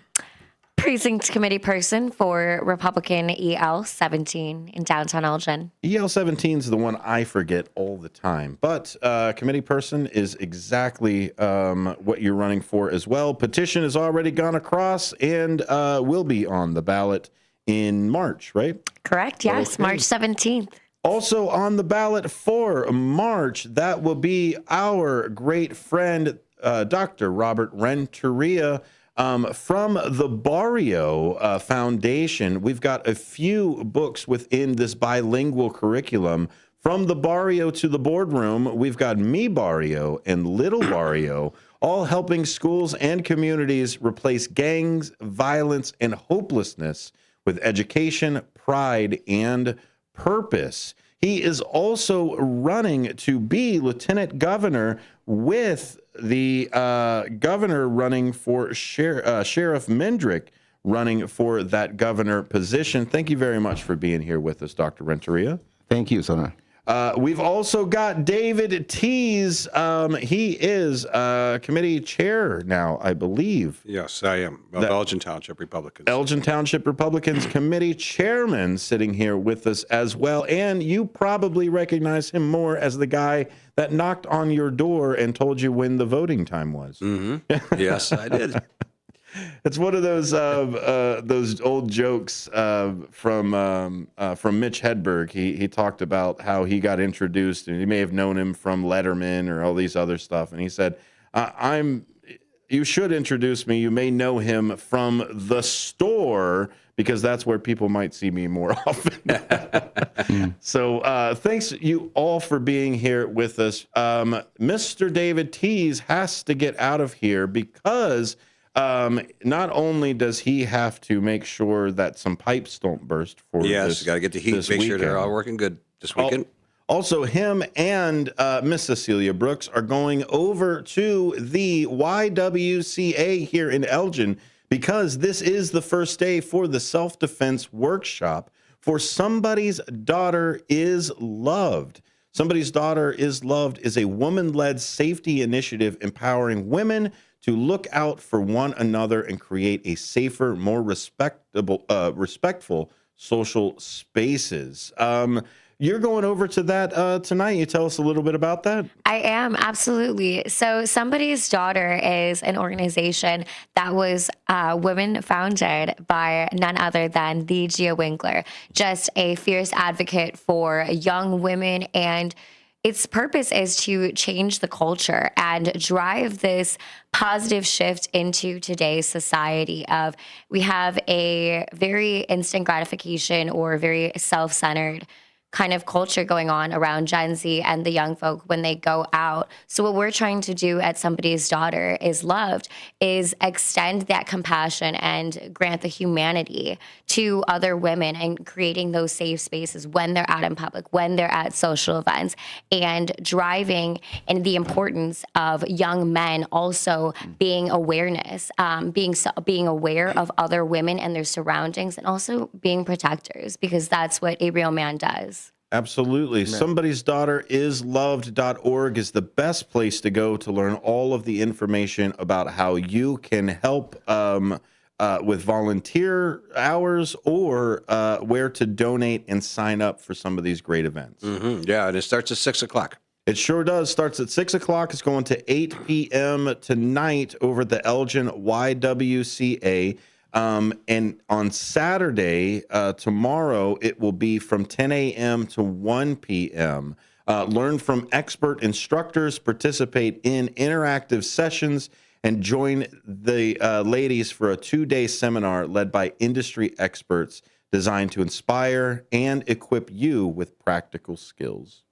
Precinct committee person for Republican EL 17 in downtown Elgin. EL 17 is the one I forget all the time, but committee person is exactly what you're running for as well. Petition has already gone across and will be on the ballot in March, right? Correct, yes, Okay. March 17th. Also on the ballot for March, that will be our great friend, Dr. Robert Renteria. From the Barrio Foundation, we've got a few books within this bilingual curriculum. From the Barrio to the Boardroom, we've got Me Barrio and Little Barrio, all helping schools and communities replace gangs, violence, and hopelessness with education, pride, and purpose. He is also running to be lieutenant governor with the governor running for Sheriff Mendrick running for that governor position. Thank you very much for being here with us, Dr. Renteria. Thank you, Sona. We've also got David Tees. He is committee chair now, I believe. Yes, I am. Of Elgin Township Republicans. Elgin Township Republicans committee chairman sitting here with us as well. And you probably recognize him more as the guy that knocked on your door and told you when the voting time was. Mm-hmm. Yes, I did. It's one of those old jokes from Mitch Hedberg. He talked about how he got introduced, and you may have known him from Letterman or all these other stuff. And he said, you should introduce me. You may know him from the store because that's where people might see me more often. So thanks you all for being here with us. Mr. David Tees has to get out of here because not only does he have to make sure that some pipes don't burst for Yes, got to get the heat, make sure they're all working good this weekend. Also, him and Miss Cecilia Brooks are going over to the YWCA here in Elgin because this is the first day for the self-defense workshop for Somebody's Daughter is Loved. Somebody's Daughter is Loved is a woman-led safety initiative empowering women to look out for one another and create a safer, more respectful social spaces. You're going over to that tonight. You tell us a little bit about that? I am, absolutely. So Somebody's Daughter is an organization that was women founded by none other than the Gia Winkler, just a fierce advocate for young women, and its purpose is to change the culture and drive this positive shift into today's society of we have a very instant gratification or very self-centered kind of culture going on around Gen Z and the young folk when they go out. So what we're trying to do at Somebody's Daughter is Loved is extend that compassion and grant the humanity to other women and creating those safe spaces when they're out in public, when they're at social events, and driving in the importance of young men also being awareness, being aware of other women and their surroundings, and also being protectors, because that's what a real man does. Absolutely. Somebody's Daughter is loved.org is the best place to go to learn all of the information about how you can help with volunteer hours or where to donate and sign up for some of these great events. Mm-hmm. Yeah, and it starts at 6 o'clock. It sure does. Starts at 6 o'clock. It's going to 8 p.m. tonight over at the Elgin YWCA. And on Saturday, tomorrow, it will be from 10 a.m. to 1 p.m. Learn from expert instructors, participate in interactive sessions, and join the ladies for a 2-day seminar led by industry experts designed to inspire and equip you with practical skills.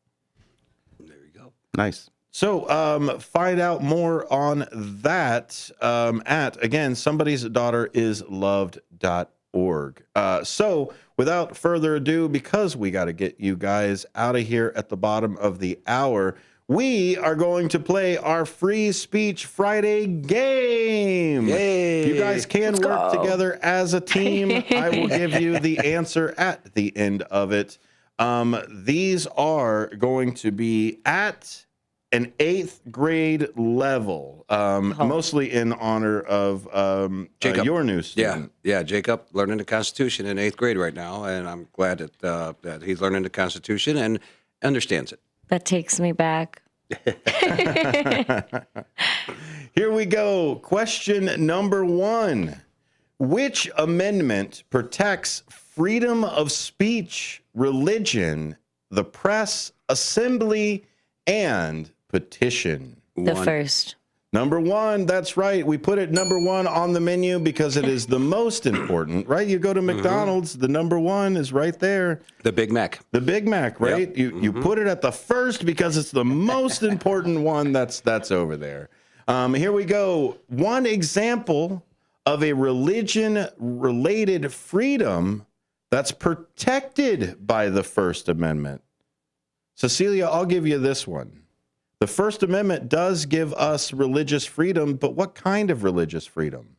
There you go. Nice. So find out more on that at, again, Somebody's Daughter is loved.org. So without further ado, because we got to get you guys out of here at the bottom of the hour, we are going to play our Free Speech Friday game. Yay. You guys can work together as a team. I will give you the answer at the end of it. These are going to be at an 8th grade level, mostly in honor of Jacob. your new student. Yeah, Jacob learning the Constitution in 8th grade right now, and I'm glad that he's learning the Constitution and understands it. That takes me back. Here we go. Question number 1. Which amendment protects freedom of speech, religion, the press, assembly, and petition? The first. Number 1, that's right. We put it number 1 on the menu because it is the most important, right? You go to McDonald's, the number 1 is right there. The Big Mac. The Big Mac, right? Yep. You put it at the first because it's the most important one that's over there. Here we go. One example of a religion-related freedom that's protected by the First Amendment. Cecilia, I'll give you this one. The First Amendment does give us religious freedom, but what kind of religious freedom?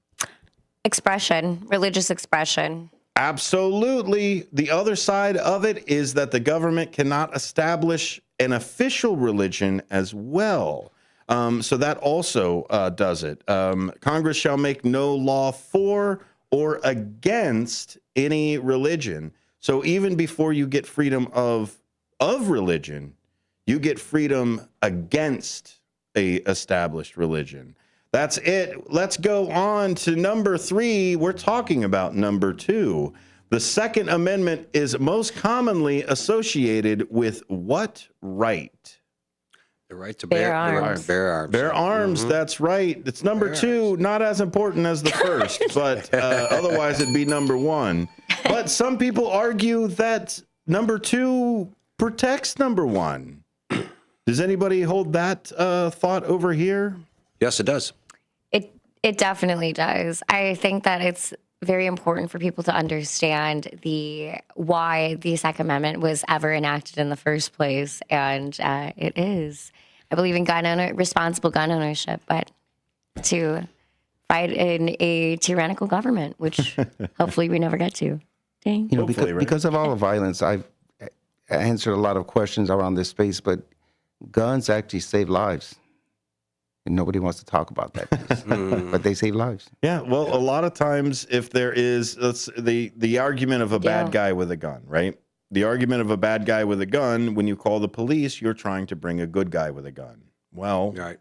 Expression, religious expression. Absolutely. The other side of it is that the government cannot establish an official religion as well. So that also does it. Congress shall make no law for or against any religion. So even before you get freedom of religion, you get freedom against a established religion. That's it. Let's go on to number 3. We're talking about number 2. The Second Amendment is most commonly associated with what right? The right to Bear arms. Bear arms. Bear arms, that's right. It's number Bear 2, not as important as the first, but otherwise it'd be number 1. But some people argue that number 2 protects number 1. Does anybody hold that thought over here? Yes, it does. It definitely does. I think that it's very important for people to understand why the Second Amendment was ever enacted in the first place, and it is. I believe in responsible gun ownership, but to fight in a tyrannical government, which hopefully we never get to. Dang. You know, Hopefully, right? because of all the violence, I've answered a lot of questions around this space, but guns actually save lives. And nobody wants to talk about that piece. But they save lives. Yeah, well, a lot of times if there is the argument of a bad guy with a gun, right? The argument of a bad guy with a gun, when you call the police, you're trying to bring a good guy with a gun. Well, Right.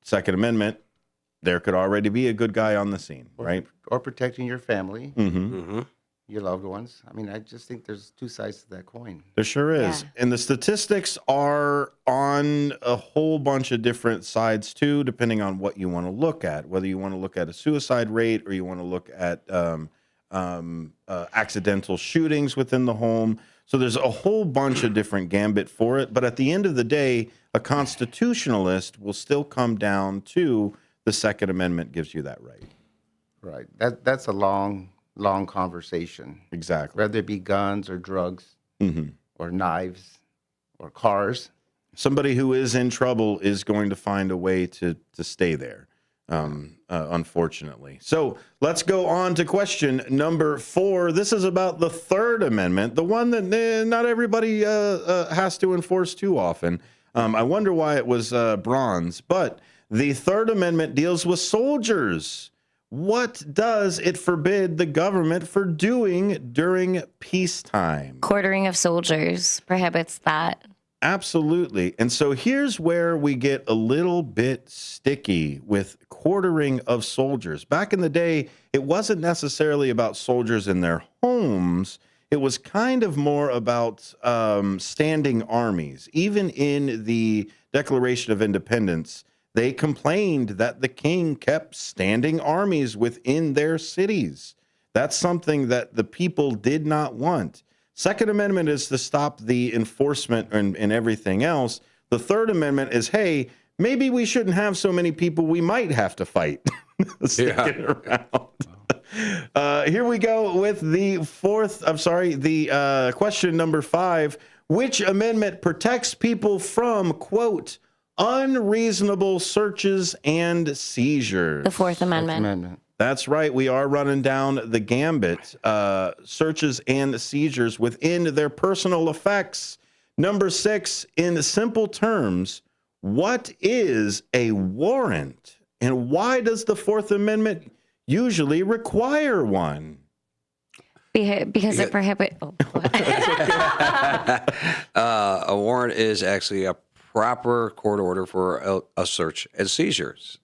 Second Amendment, there could already be a good guy on the scene, right? Or protecting your family, Mm-hmm. your loved ones. I mean, I just think there's 2 sides to that coin. There sure is. Yeah. And the statistics are on a whole bunch of different sides too, depending on what you want to look at, whether you want to look at a suicide rate or you want to look at accidental shootings within the home. So there's a whole bunch of different gambit for it. But at the end of the day, a constitutionalist will still come down to the Second Amendment gives you that right. Right. That's a long conversation. Exactly. Whether it be guns or drugs or knives or cars. Somebody who is in trouble is going to find a way to stay there, unfortunately. So let's go on to question number 4. This is about the Third Amendment, the one that not everybody has to enforce too often. I wonder why it was bronze, but the Third Amendment deals with soldiers. What does it forbid the government for doing during peacetime? Quartering of soldiers prohibits that. Absolutely. And so here's where we get a little bit sticky with quartering of soldiers. Back in the day, it wasn't necessarily about soldiers in their homes. It was kind of more about standing armies. Even in the Declaration of Independence, they complained that the king kept standing armies within their cities. That's something that the people did not want. Second Amendment is to stop the enforcement and everything else. The Third Amendment is, hey, maybe we shouldn't have so many people we might have to fight sticking around. Here we go with the question number 5. Which amendment protects people from, quote, unreasonable searches and seizures. The Fourth Amendment. That's right. We are running down the gambit. Searches and seizures within their personal effects. Number 6, in simple terms, what is a warrant? And why does the Fourth Amendment usually require one? Because it prohibits. Oh, A warrant is actually a proper court order for a search and seizures.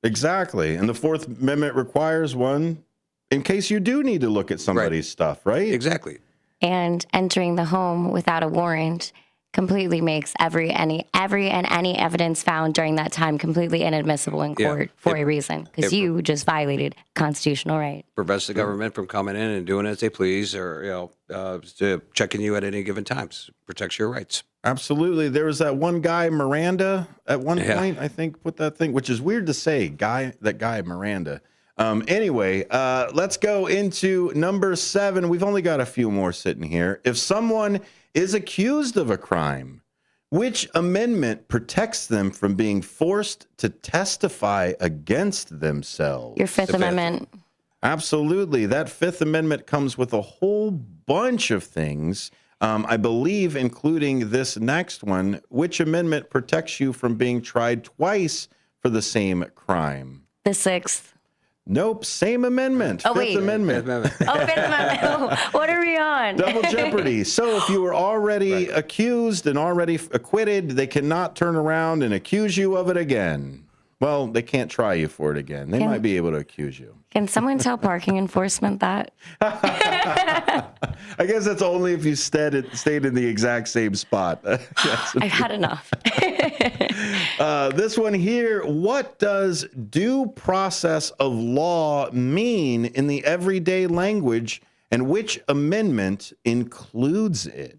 Exactly. And the Fourth Amendment requires one in case you do need to look at somebody's stuff, right? Exactly. And entering the home without a warrant completely makes every and any evidence found during that time completely inadmissible in court for a reason, because you just violated constitutional right. Prevents the government from coming in and doing as they please, or checking you at any given times. Protects your rights. Absolutely. There was that one guy, Miranda, at one point, I think, put that thing, which is weird to say, that guy, Miranda. Anyway, let's go into number 7. We've only got a few more sitting here. If someone is accused of a crime, which amendment protects them from being forced to testify against themselves? Your Fifth Amendment. Absolutely. That Fifth Amendment comes with a whole bunch of things. I believe, including this next one, which amendment protects you from being tried twice for the same crime? The 6th. Nope, same amendment. Fifth Amendment. Oh, Fifth Amendment. What are we on? Double jeopardy. So if you were already accused and already acquitted, they cannot turn around and accuse you of it again. Well, they can't try you for it again. They might be able to accuse you. Can someone tell parking enforcement that? I guess that's only if you stayed in the exact same spot. Yes. I've had enough. This one here, what does due process of law mean in the everyday language, and which amendment includes it?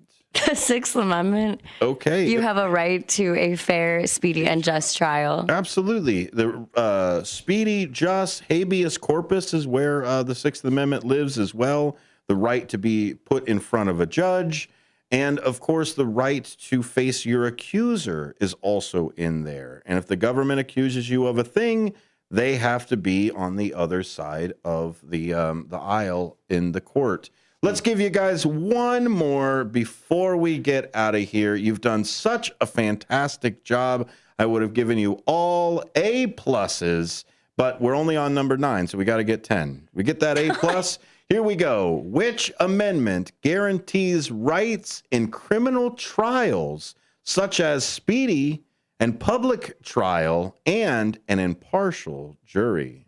The Sixth Amendment. Okay. You have a right to a fair, speedy, and just trial. Absolutely. The speedy, just, habeas corpus is where the Sixth Amendment lives as well. The right to be put in front of a judge. And, of course, the right to face your accuser is also in there. And if the government accuses you of a thing, they have to be on the other side of the aisle in the court. Let's give you guys one more before we get out of here. You've done such a fantastic job. I would have given you all A pluses, but we're only on number 9, so we got to get 10. We get that A plus. Here we go. Which amendment guarantees rights in criminal trials, such as speedy and public trial and an impartial jury?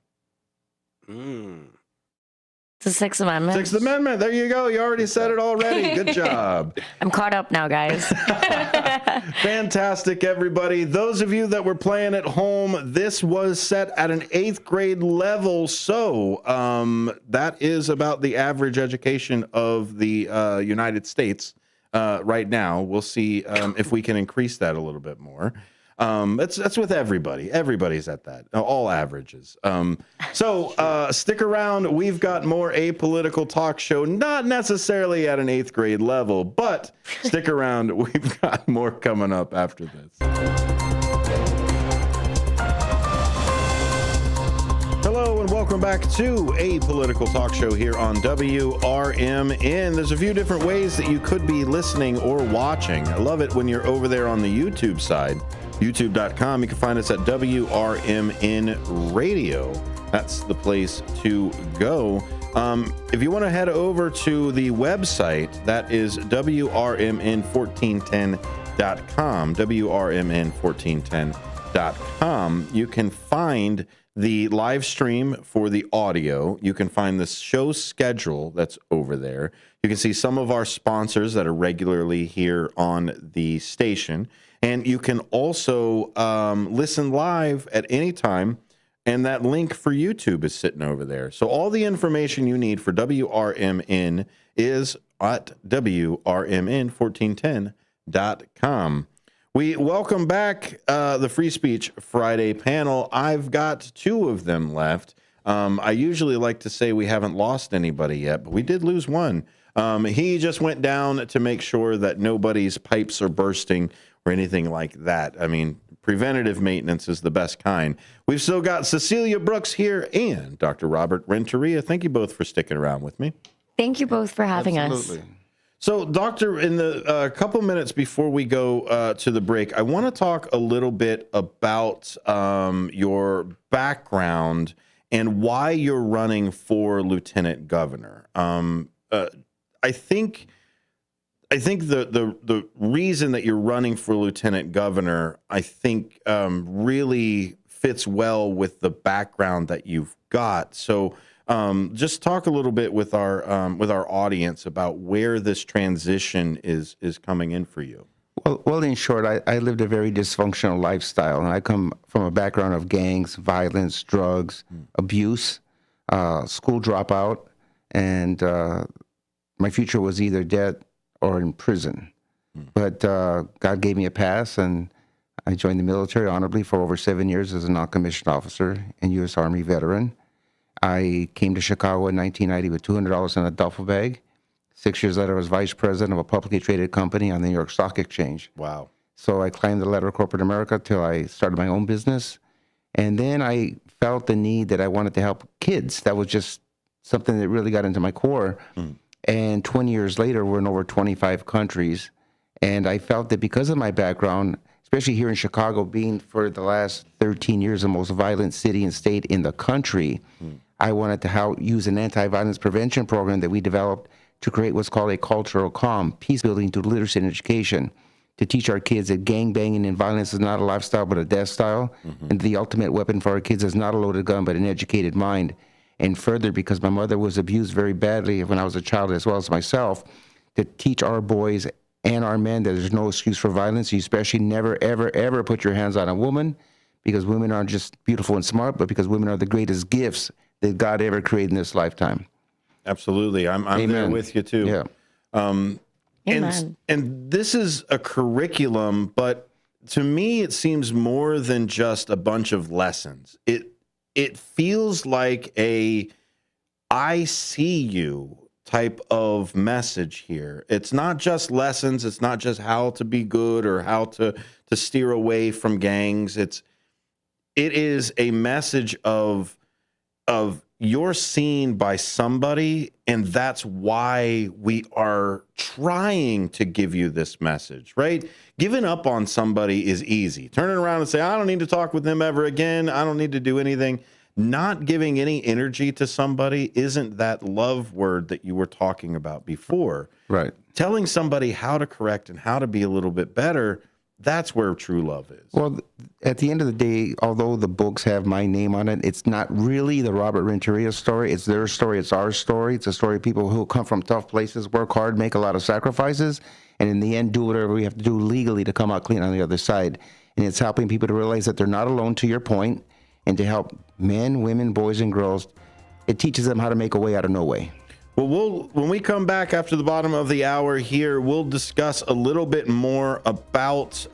The Sixth Amendment. Sixth Amendment. There you go. You already said it already. Good job. I'm caught up now, guys. Fantastic, everybody. Those of you that were playing at home, this was set at an 8th grade level. So that is about the average education of the United States right now. We'll see if we can increase that a little bit more. That's with everybody. Everybody's at that. All averages. So stick around. We've got more Apolitical Talk Show, not necessarily at an 8th grade level, but stick around. We've got more coming up after this. Hello and welcome back to Apolitical Talk Show here on WRMN. There's a few different ways that you could be listening or watching. I love it when you're over there on the YouTube side. YouTube.com. You can find us at WRMN Radio. That's the place to go. If you want to head over to the website, that is WRMN1410.com. WRMN1410.com. You can find the live stream for the audio. You can find the show schedule that's over there. You can see some of our sponsors that are regularly here on the station. And you can also listen live at any time, and that link for YouTube is sitting over there. So all the information you need for WRMN is at WRMN1410.com. We welcome back the Free Speech Friday panel. I've got 2 of them left. I usually like to say we haven't lost anybody yet, but we did lose one. He just went down to make sure that nobody's pipes are bursting or anything like that. I mean, preventative maintenance is the best kind. We've still got Cecilia Brooks here and Dr. Robert Renteria. Thank you both for sticking around with me. Thank you both for having us. So, Doctor, in the couple minutes before we go to the break, I want to talk a little bit about your background and why you're running for lieutenant governor. I think the reason that you're running for lieutenant governor, I think, really fits well with the background that you've got. So. Just talk a little bit with our audience about where this transition is coming in for you. Well, in short, I lived a very dysfunctional lifestyle, and I come from a background of gangs, violence, drugs, abuse, school dropout, and my future was either dead or in prison. But God gave me a pass, and I joined the military honorably for over 7 years as a non-commissioned officer and U.S. Army veteran. I came to Chicago in 1990 with $200 in a duffel bag. 6 years later, I was vice president of a publicly traded company on the New York Stock Exchange. Wow. So I climbed the ladder of corporate America till I started my own business. And then I felt the need that I wanted to help kids. That was just something that really got into my core. And 20 years later, we're in over 25 countries. And I felt that because of my background, especially here in Chicago, being for the last 13 years the most violent city and state in the country, I wanted to use an anti-violence prevention program that we developed to create what's called a cultural calm, peace building through literacy and education, to teach our kids that gang banging and violence is not a lifestyle but a death style, and the ultimate weapon for our kids is not a loaded gun but an educated mind. And further, because my mother was abused very badly when I was a child as well as myself, to teach our boys and our men that there's no excuse for violence. You especially never, ever, ever put your hands on a woman, because women aren't just beautiful and smart, but because women are the greatest gifts that God ever created in this lifetime. Absolutely. I'm there with you too. Yeah. And this is a curriculum, but to me, it seems more than just a bunch of lessons. It feels like a I see you type of message here. It's not just lessons. It's not just how to be good or how to steer away from gangs. It is a message of you're seen by somebody, and that's why we are trying to give you this message, right? Giving up on somebody is easy. Turning around and say, I don't need to talk with them ever again. I don't need to do anything. Not giving any energy to somebody isn't that love word that you were talking about before. Right. Telling somebody how to correct and how to be a little bit better, that's where true love is. Well, at the end of the day, although the books have my name on it, it's not really the Robert Renteria story. It's their story. It's our story. It's a story of people who come from tough places, work hard, make a lot of sacrifices, and in the end do whatever we have to do legally to come out clean on the other side. And it's helping people to realize that they're not alone, to your point, and to help men, women, boys, and girls. It teaches them how to make a way out of no way. Well, when we come back after the bottom of the hour here, we'll discuss a little bit more about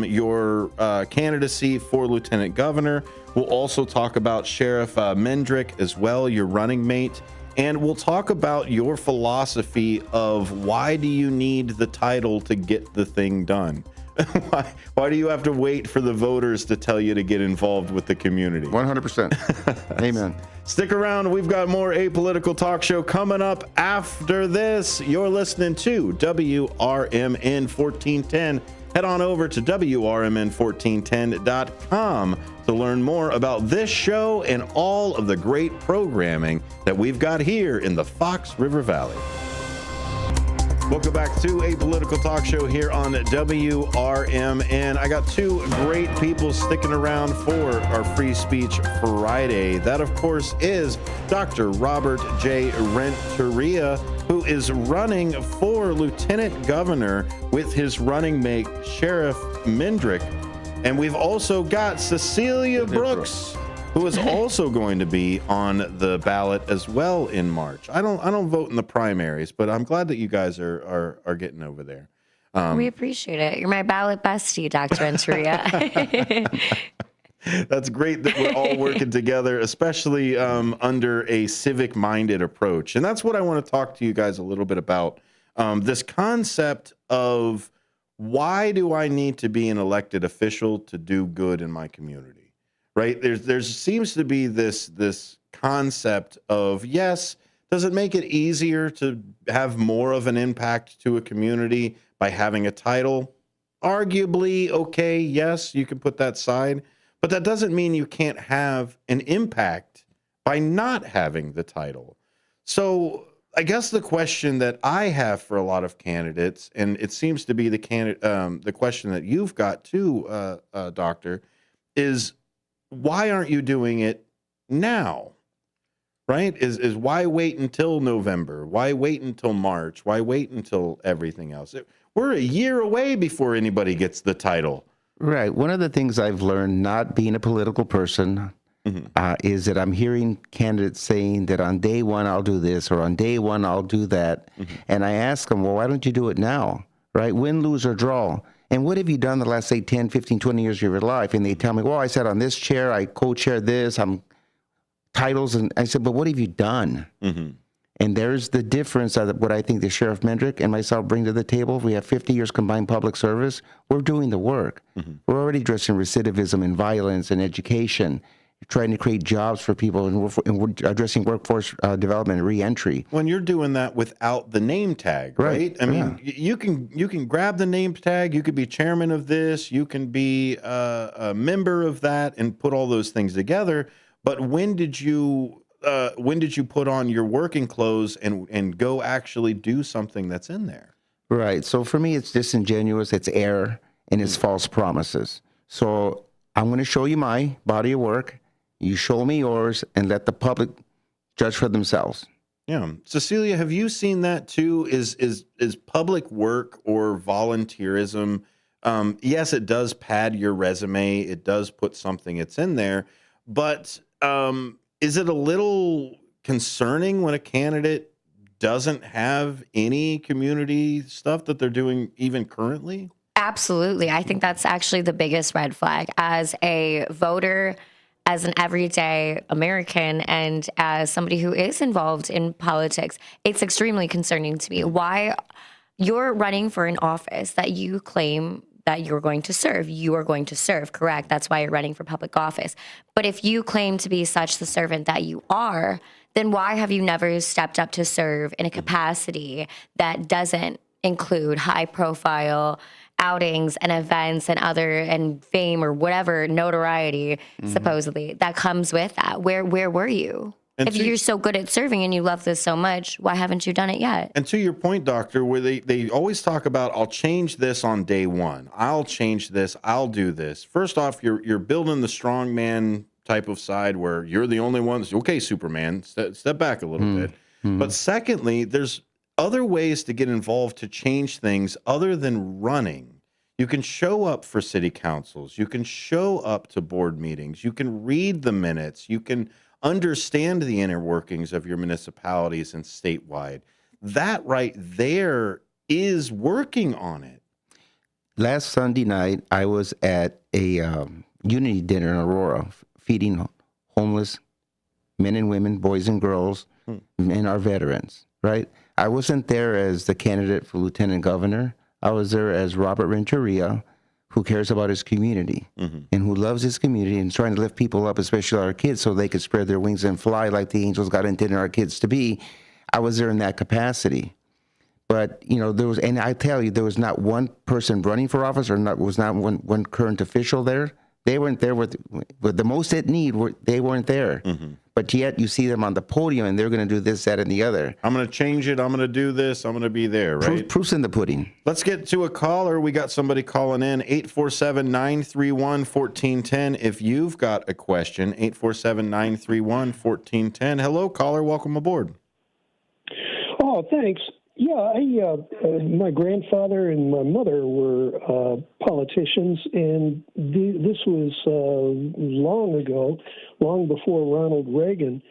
your candidacy for lieutenant governor. We'll also talk about Sheriff Mendrick as well, your running mate. And we'll talk about your philosophy of why do you need the title to get the thing done? Why do you have to wait for the voters to tell you to get involved with the community? 100%. Amen. Stick around. We've got more Apolitical Talk Show coming up after this. You're listening to WRMN 1410. Head on over to WRMN1410.com to learn more about this show and all of the great programming that we've got here in the Fox River Valley. Welcome back to Apolitical Talk Show here on WRMN. I got two great people sticking around for our Free Speech Friday. That, of course, is Dr. Robert J. Renteria, who is running for Lieutenant Governor with his running mate, Sheriff Mendrick. And we've also got Cecilia Brooks, who is also going to be on the ballot as well in March. I don't vote in the primaries, but I'm glad that you guys are getting over there. We appreciate it. You're my ballot bestie, Dr. Renteria. That's great that we're all working together, especially under a civic-minded approach. And that's what I want to talk to you guys a little bit about. This concept of why do I need to be an elected official to do good in my community? Right? There seems to be this concept of, yes, does it make it easier to have more of an impact to a community by having a title? Arguably, okay, yes, you can put that side, but that doesn't mean you can't have an impact by not having the title. So I guess the question that I have for a lot of candidates, and it seems to be the question that you've got too, Doctor, is why aren't you doing it now? Right? Is why wait until November? Why wait until March? Why wait until everything else? We're a year away before anybody gets the title. Right. One of the things I've learned, not being a political person, is that I'm hearing candidates saying that on day one I'll do this, or on day one I'll do that. And I ask them, well, why don't you do it now? Right? Win, lose, or draw. And what have you done the last, say, 10, 15, 20 years of your life? And they tell me, well, I sat on this chair, I co-chaired this, I'm titles. And I said, but what have you done? And there's the difference of what I think the Sheriff Mendrick and myself bring to the table. We have 50 years combined public service. We're doing the work. We're already addressing recidivism and violence and education, trying to create jobs for people, and we're addressing workforce development and reentry. When you're doing that without the name tag, right? I mean, you can grab the name tag. You could be chairman of this. You can be a member of that, and put all those things together. But when did you put on your working clothes and go actually do something that's in there? Right. So for me, it's disingenuous, it's error, and it's false promises. So I'm going to show you my body of work. You show me yours, and let the public judge for themselves. Yeah. Cecilia, have you seen that too? Is public work or volunteerism? Yes, it does pad your resume. It does put something it's in there. But is it a little concerning when a candidate doesn't have any community stuff that they're doing even currently? Absolutely. I think that's actually the biggest red flag. As a voter, as an everyday American, and as somebody who is involved in politics, it's extremely concerning to me. Why you're running for an office that you claim that you're going to serve. You are going to serve, correct? That's why you're running for public office. But if you claim to be such the servant that you are, then why have you never stepped up to serve in a capacity that doesn't include high profile outings and events and fame or whatever notoriety supposedly that comes with that? Where were you? And if you're so good at serving and you love this so much, why haven't you done it yet? And to your point, Doctor, where they always talk about, I'll change this on day one. I'll change this. I'll do this. First off, you're building the strongman type of side where you're the only one. Okay, Superman, step back a little bit. But secondly, there's other ways to get involved to change things other than running. You can show up for city councils. You can show up to board meetings. You can read the minutes. You can understand the inner workings of your municipalities and statewide. That right there is working on it. Last Sunday night, I was at a unity dinner in Aurora, feeding homeless men and women, boys and girls, and our veterans, right? I wasn't there as the candidate for lieutenant governor. I was there as Robert Renteria, who cares about his community and who loves his community and is trying to lift people up, especially our kids, so they could spread their wings and fly like the angels God intended our kids to be. I was there in that capacity. But, you know, and I tell you, there was not one person running for office, was not one current official there. They weren't there with the most at need. They weren't there. But yet you see them on the podium and they're going to do this, that, and the other. I'm going to change it. I'm going to do this. I'm going to be there, right? Proof's in the pudding. Let's get to a caller. We got somebody calling in, 847-931-1410. If you've got a question, 847-931-1410. Hello, caller. Welcome aboard. Oh, thanks. Yeah, my grandfather and my mother were politicians, and this was long ago, long before Ronald Reagan.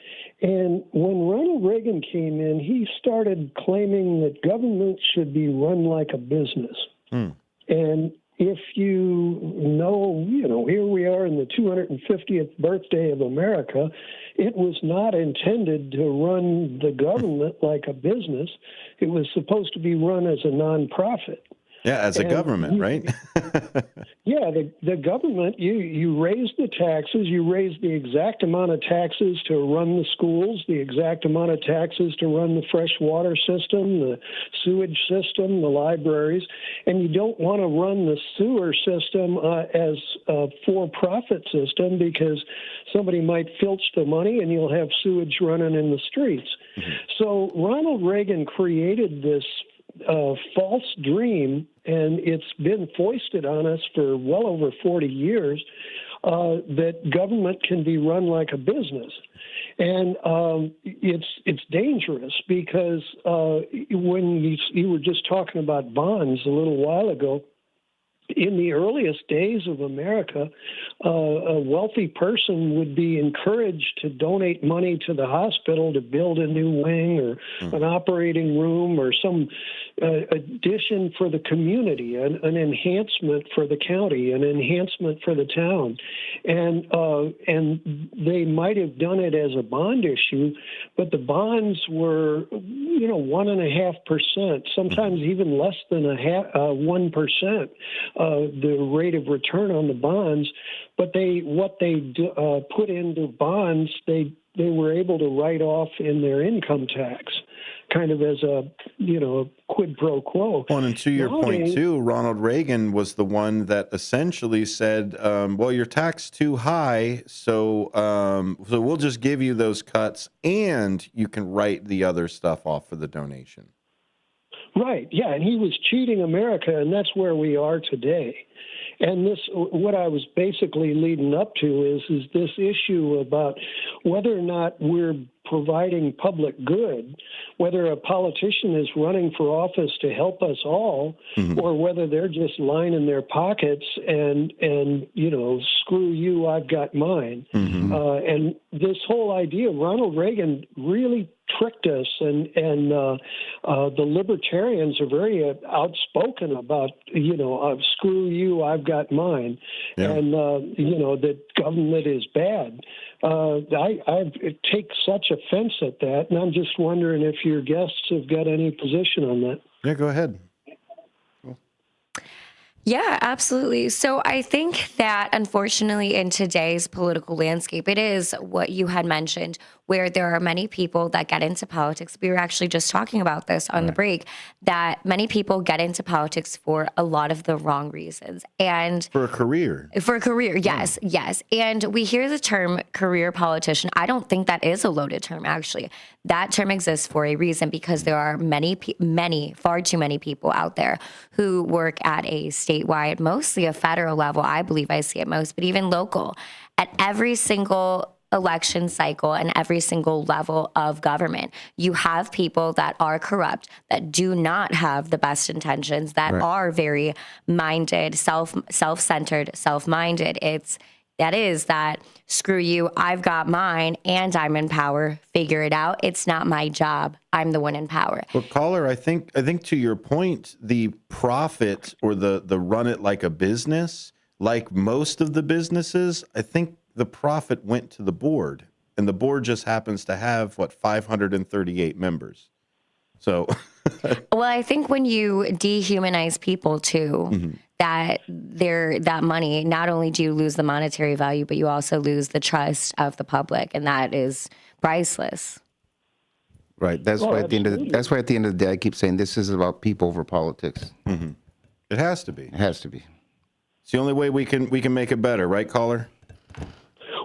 And when Ronald Reagan came in, he started claiming that government should be run like a business. And if you know, here we are in the 250th birthday of America. It was not intended to run the government like a business. It was supposed to be run as a nonprofit. Yeah, as a And government, right? Yeah, the government, you raise the taxes, you raise the exact amount of taxes to run the schools, the exact amount of taxes to run the fresh water system, the sewage system, the libraries, and you don't want to run the sewer system as a for-profit system because somebody might filch the money and you'll have sewage running in the streets. So Ronald Reagan created this false dream, and it's been foisted on us for well over 40 years, that government can be run like a business. And it's dangerous because when you were just talking about bonds a little while ago, in the earliest days of America, a wealthy person would be encouraged to donate money to the hospital to build a new wing or an operating room or some addition for the community, an enhancement for the county, an enhancement for the town. And they might have done it as a bond issue, but the bonds were, 1.5%, sometimes even less than 1%. The rate of return on the bonds, but what they put into bonds, they were able to write off in their income tax, kind of as a quid pro quo. Well, and to your point too, Ronald Reagan was the one that essentially said, "Well, you're taxed too high, so we'll just give you those cuts, and you can write the other stuff off for the donation." Right. Yeah, and he was cheating America, and that's where we are today. And what I was basically leading up to is this issue about whether or not we're providing public good, whether a politician is running for office to help us all, or whether they're just lining their pockets and screw you, I've got mine. And this whole idea, Ronald Reagan really tricked us, and the libertarians are very outspoken about, screw you, I've got mine, and that government is bad. I take such offense at that, and I'm just wondering if your guests have got any position on that. Yeah, go ahead. Yeah, absolutely. So I think that unfortunately in today's political landscape, it is what you had mentioned, where there are many people that get into politics. We were actually just talking about this on the break, that many people get into politics for a lot of the wrong reasons. And for a career. Yes, yes. And we hear the term career politician. I don't think that is a loaded term, actually. That term exists for a reason, because there are far too many people out there who work at a statewide, mostly a federal level. I believe I see it most, but even local, at every single election cycle and every single level of government. You have people that are corrupt, that do not have the best intentions, that are very minded, self-centered, self-minded. That screw you, I've got mine and I'm in power, figure it out. It's not my job. I'm the one in power. Well, caller, I think to your point, the profit or the run it like a business, like most of the businesses, I think the profit went to the board, and the board just happens to have 538 members. So, well, I think when you dehumanize people too, that money, not only do you lose the monetary value, but you also lose the trust of the public, and that is priceless. Right. That's why at the end of the day, I keep saying this is about people over politics. It has to be. It has to be. It's the only way we can make it better, right, caller?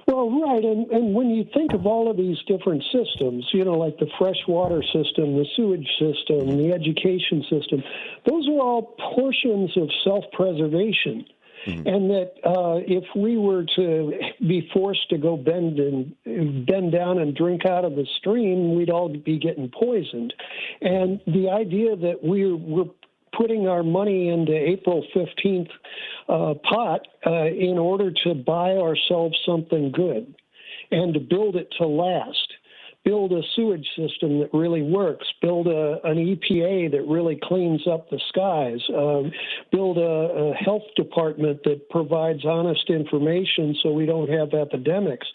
Well, right, and when you think of all of these different systems, like the fresh water system, the sewage system, the education system, those are all portions of self-preservation. And that if we were to be forced to go bend down and drink out of the stream, we'd all be getting poisoned. And the idea that we're putting our money into April 15th pot in order to buy ourselves something good and to build it to last. build a sewage system that really works, build an EPA that really cleans up the skies, build a health department that provides honest information so we don't have epidemics.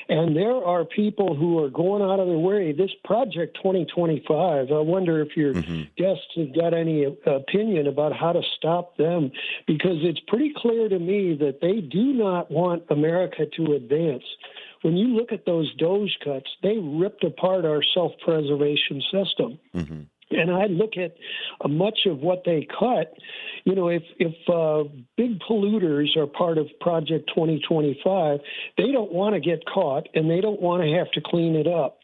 And there are people who are going out of their way. This Project 2025, I wonder if your guests have got any opinion about how to stop them, because it's pretty clear to me that they do not want America to advance. When you look at those Doge cuts, they ripped apart our self-preservation system. And I look at much of what they cut. You know, if big polluters are part of Project 2025, they don't want to get caught and they don't want to have to clean it up.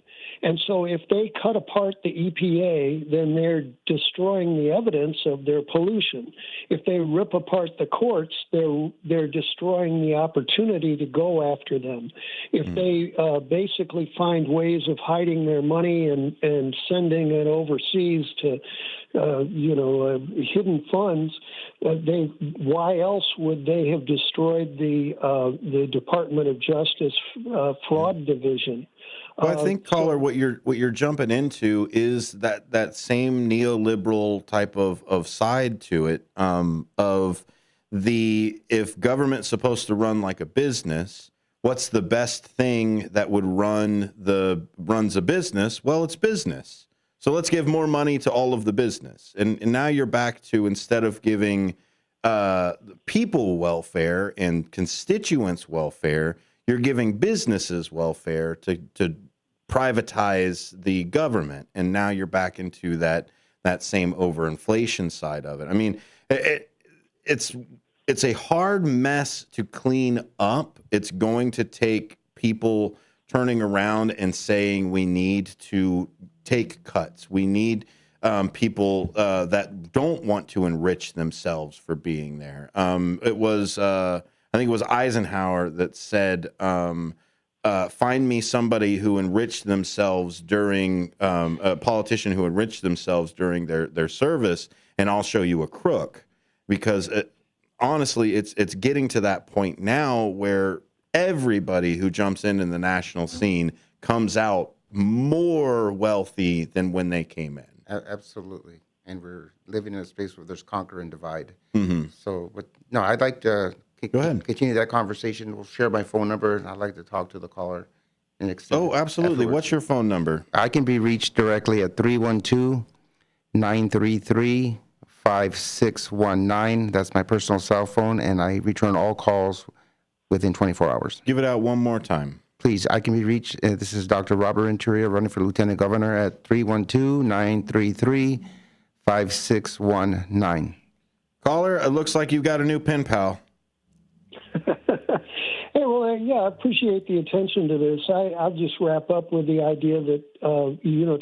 And so if they cut apart the EPA, then they're destroying the evidence of their pollution. If they rip apart the courts, they're destroying the opportunity to go after them. If they basically find ways of hiding their money and sending it overseas to hidden funds, why else would they have destroyed the Department of Justice fraud division? Well, I think, caller, what you're jumping into is that same neoliberal type of side to it, of if government's supposed to run like a business, what's the best thing that would runs a business? Well, it's business. So let's give more money to all of the business. And now you're back to, instead of giving people welfare and constituents welfare, you're giving businesses welfare to privatize the government. And now you're back into that same overinflation side of it. I mean, it's a hard mess to clean up. It's going to take people turning around and saying we need to take cuts. We need people that don't want to enrich themselves for being there. I think it was Eisenhower that said, find me somebody who enriched themselves during, a politician who enriched themselves during their service, and I'll show you a crook. Because honestly, it's getting to that point now where everybody who jumps in the national scene comes out more wealthy than when they came in. Absolutely. And we're living in a space where there's conquer and divide. So, I'd like to Go ahead. Continue that conversation. We'll share my phone number, and I'd like to talk to the caller. And absolutely. Afterwards. What's your phone number? I can be reached directly at 312-933-5619. That's my personal cell phone, and I return all calls within 24 hours. Give it out one more time. Please, I can be reached. This is Dr. Robert Renteria, running for Lieutenant Governor, at 312-933-5619. Caller, it looks like you've got a new pen pal. Hey, well, I appreciate the attention to this. I'll just wrap up with the idea that,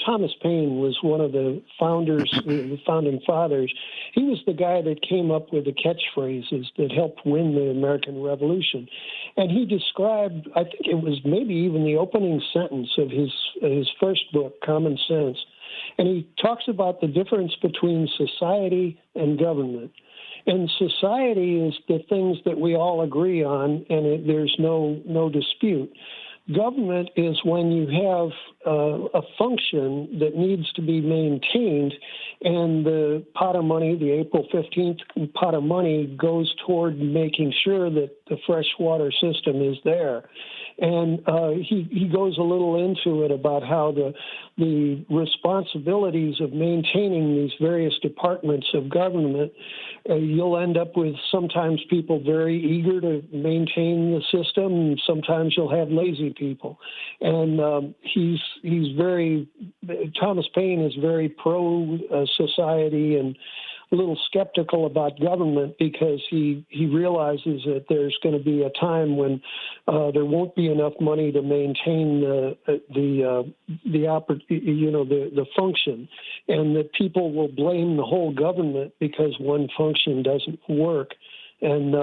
Thomas Paine was one of the founders, the founding fathers. He was the guy that came up with the catchphrases that helped win the American Revolution. And he described, I think it was maybe even the opening sentence of his first book, Common Sense. And he talks about the difference between society and government. And society is the things that we all agree on, and there's no dispute. Government is when you have a function that needs to be maintained, and the pot of money, the April 15th pot of money, goes toward making sure that the freshwater system is there. And he goes a little into it about how the responsibilities of maintaining these various departments of government, you'll end up with sometimes people very eager to maintain the system, and sometimes you'll have lazy people. And Thomas Paine is very pro-society and a little skeptical about government, because he realizes that there's going to be a time when there won't be enough money to maintain the function, and that people will blame the whole government because one function doesn't work. And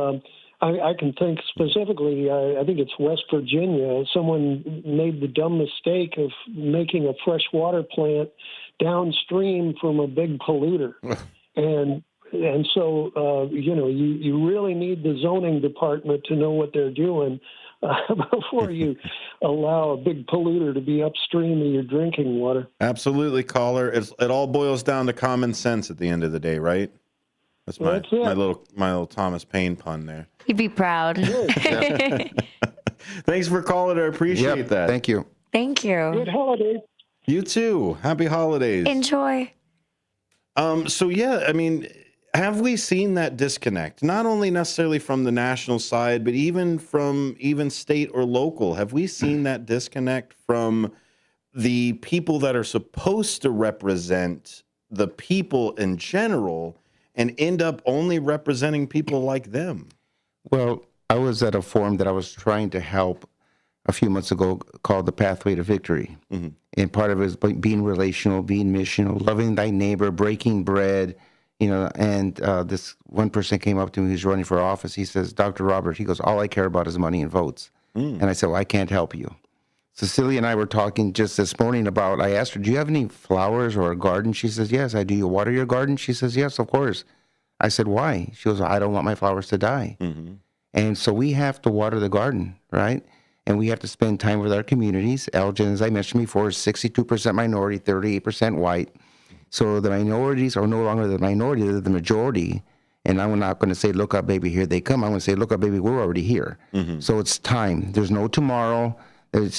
I can think specifically, I think it's West Virginia, someone made the dumb mistake of making a freshwater plant downstream from a big polluter. And so, you really need the zoning department to know what they're doing. before you allow a big polluter to be upstream of your drinking water. Absolutely, caller. It all boils down to common sense at the end of the day, right? That's That's it. my little Thomas Paine pun there. He'd be proud. Thanks for calling. I appreciate that. Thank you. Thank you. Good holiday. You too. Happy holidays. Enjoy. So yeah, I mean, have we seen that disconnect? Not only necessarily from the national side, but even from state or local. Have we seen that disconnect from the people that are supposed to represent the people in general and end up only representing people like them? Well, I was at a forum that I was trying to help a few months ago called The Pathway to Victory. Mm-hmm. And part of it is being relational, being missional, loving thy neighbor, breaking bread, and this one person came up to me who's running for office. He says, Dr. Robert, he goes, all I care about is money and votes. And I said, well, I can't help you. Cecilia and I were talking just this morning about, I asked her, do you have any flowers or a garden? She says, yes, I do. You water your garden? She says, yes, of course. I said, why? She goes, I don't want my flowers to die. Mm-hmm. And so we have to water the garden, right? And we have to spend time with our communities. Elgin, as I mentioned before, is 62% minority, 38% white. So the minorities are no longer the minority, they're the majority. And I'm not going to say, look up, baby, here they come. I'm going to say, look up, baby, we're already here. Mm-hmm. So it's time. There's no tomorrow.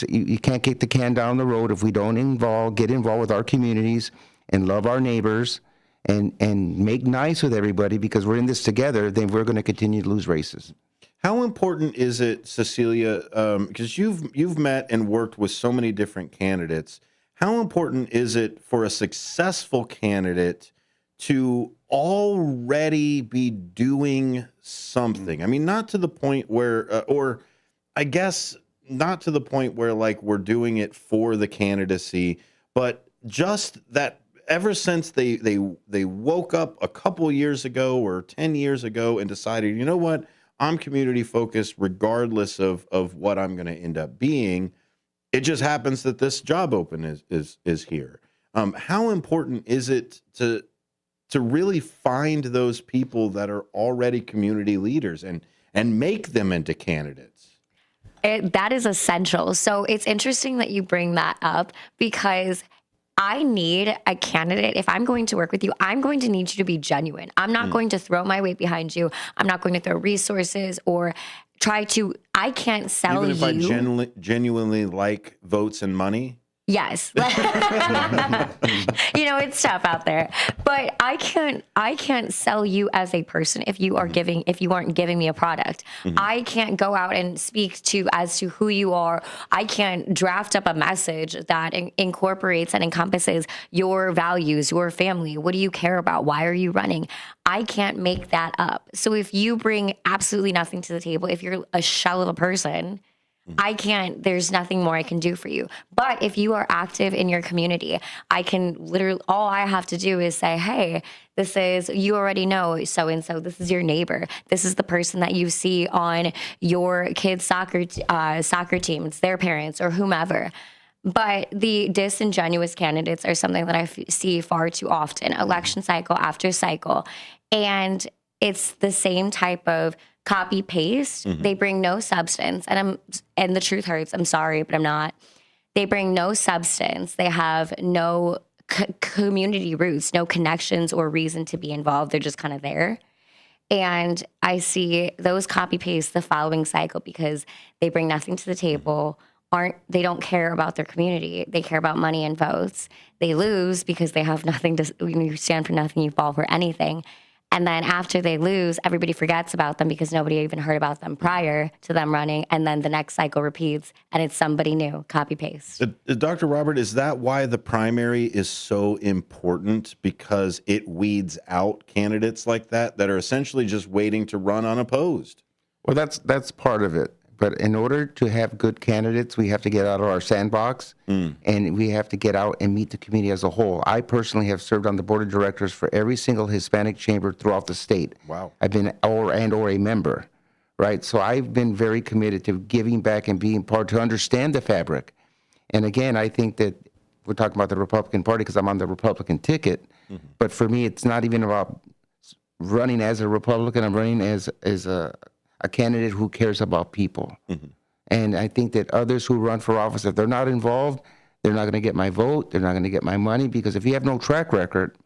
You can't kick the can down the road if we don't get involved with our communities and love our neighbors and make nice with everybody, because we're in this together, then we're going to continue to lose races. How important is it, Cecilia, because you've met and worked with so many different candidates, how important is it for a successful candidate to already be doing something? I mean, not to the point where, or I guess not to the point where like we're doing it for the candidacy, but just that ever since they woke up a couple years ago or 10 years ago and decided, you know what, I'm community focused regardless of what I'm going to end up being. It just happens that this job open is here. How important is it to really find those people that are already community leaders and make them into candidates? That is essential. So it's interesting that you bring that up, because I need a candidate. If I'm going to work with you, I'm going to need you to be genuine. I'm not going to throw my weight behind you. I'm not going to throw resources or I can't sell you. Even if I genuinely like votes and money? Yes. It's tough out there, but I can't sell you as a person if you aren't giving me a product. Mm-hmm. I can't go out and speak as to who you are. I can't draft up a message that incorporates and encompasses your values, your family. What do you care about? Why are you running? I can't make that up. So if you bring absolutely nothing to the table, if you're a shell of a person, there's nothing more I can do for you. But if you are active in your community, I can literally, all I have to do is say, hey, you already know so-and-so, this is your neighbor. This is the person that you see on your kid's soccer team. It's their parents or whomever. But the disingenuous candidates are something that I see far too often, election cycle after cycle. And it's the same type of copy paste. Mm-hmm. They bring no substance, and the truth hurts. I'm sorry, but I'm not. They bring no substance. They have no community roots, no connections or reason to be involved. They're just kind of there. And I see those copy paste the following cycle because they bring nothing to the table. They don't care about their community. They care about money and votes. They lose because they have nothing to. When you stand for nothing, you fall for anything. And then after they lose, everybody forgets about them because nobody even heard about them prior to them running. And then the next cycle repeats, and it's somebody new, copy paste. Dr. Robert, is that why the primary is so important? Because it weeds out candidates like that are essentially just waiting to run unopposed? Well, that's part of it. But in order to have good candidates, we have to get out of our sandbox and we have to get out and meet the community as a whole. I personally have served on the board of directors for every single Hispanic chamber throughout the state. Wow. I've been or a member, right? So I've been very committed to giving back and being part to understand the fabric. And again, I think that we're talking about the Republican Party because I'm on the Republican ticket. Mm-hmm. But for me, it's not even about running as a Republican. I'm running as a candidate who cares about people. Mm-hmm. And I think that others who run for office, if they're not involved, they're not going to get my vote. They're not going to get my money, because if you have no track record,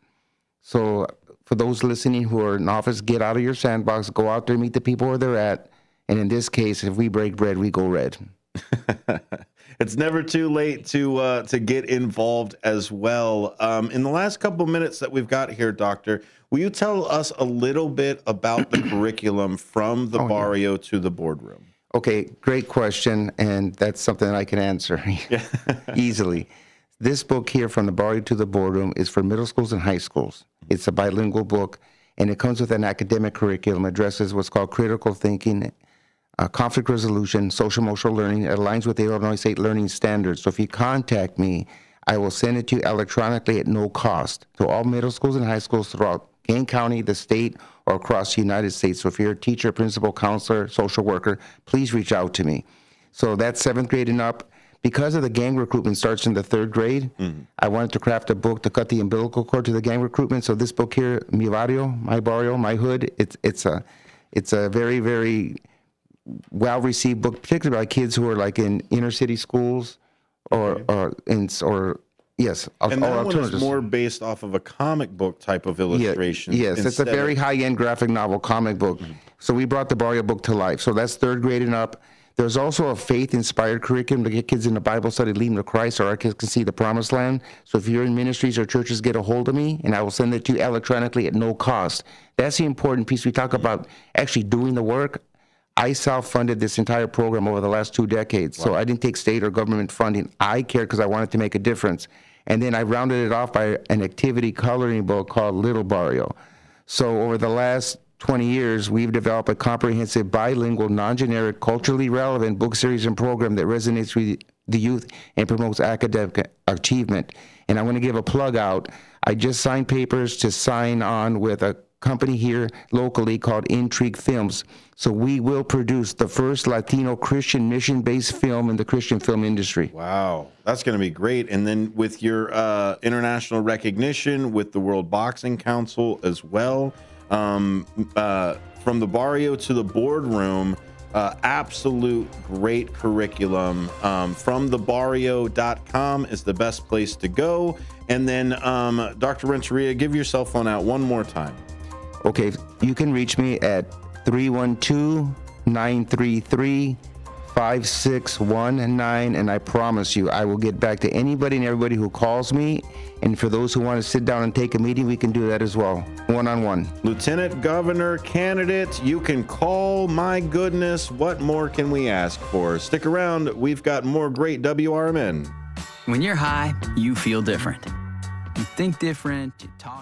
so for those listening who are in office, get out of your sandbox, go out there, meet the people where they're at. And in this case, if we break bread, we go red. It's never too late to get involved as well. In the last couple minutes that we've got here, Doctor, will you tell us a little bit about the curriculum from the barrio to the boardroom? Okay, great question, and that's something that I can answer easily. This book here, From the Barrio to the Boardroom, is for middle schools and high schools. It's a bilingual book, and it comes with an academic curriculum, addresses what's called critical thinking, conflict resolution, social-emotional learning. It aligns with the Illinois State Learning Standards. So if you contact me, I will send it to you electronically at no cost to all middle schools and high schools throughout Kane County, the state, or across the United States. So if you're a teacher, principal, counselor, social worker, please reach out to me. So that's 7th grade and up. Because of the gang recruitment starts in the 3rd grade, I wanted to craft a book to cut the umbilical cord to the gang recruitment. So this book here, Mi Barrio, My Barrio, My Hood, it's a very, very well-received book, particularly by kids who are like in inner city schools yes. And that one is more based off of a comic book type of illustration. Yes, it's a very high-end graphic novel comic book. So we brought the Barrio book to life. So that's 3rd grade and up. There's also a faith-inspired curriculum to get kids in the Bible study, lead them to Christ, so our kids can see the promised land. So if you're in ministries or churches, get a hold of me, and I will send it to you electronically at no cost. That's the important piece. We talk about actually doing the work. I self-funded this entire program over the last 2 decades. Wow. So I didn't take state or government funding. I cared because I wanted to make a difference. And then I rounded it off by an activity coloring book called Little Barrio. So over the last 20 years, we've developed a comprehensive, bilingual, non-generic, culturally relevant book series and program that resonates with the youth and promotes academic achievement. And I want to give a plug out. I just signed papers to sign on with a company here locally called Intrigue Films. So we will produce the first Latino Christian mission-based film in the Christian film industry. Wow, that's going to be great. And then with your international recognition with the World Boxing Council as well, from the barrio to the boardroom, absolute great curriculum. From thebarrio.com is the best place to go. And then Dr. Renteria, give your cell phone out one more time. Okay, you can reach me at 312-933-5619, and I promise you, I will get back to anybody and everybody who calls me. And for those who want to sit down and take a meeting, we can do that as well, one-on-one. Lieutenant Governor candidate, you can call. My goodness, what more can we ask for? Stick around. We've got more great WRMN. When you're high, you feel different. You think different, you talk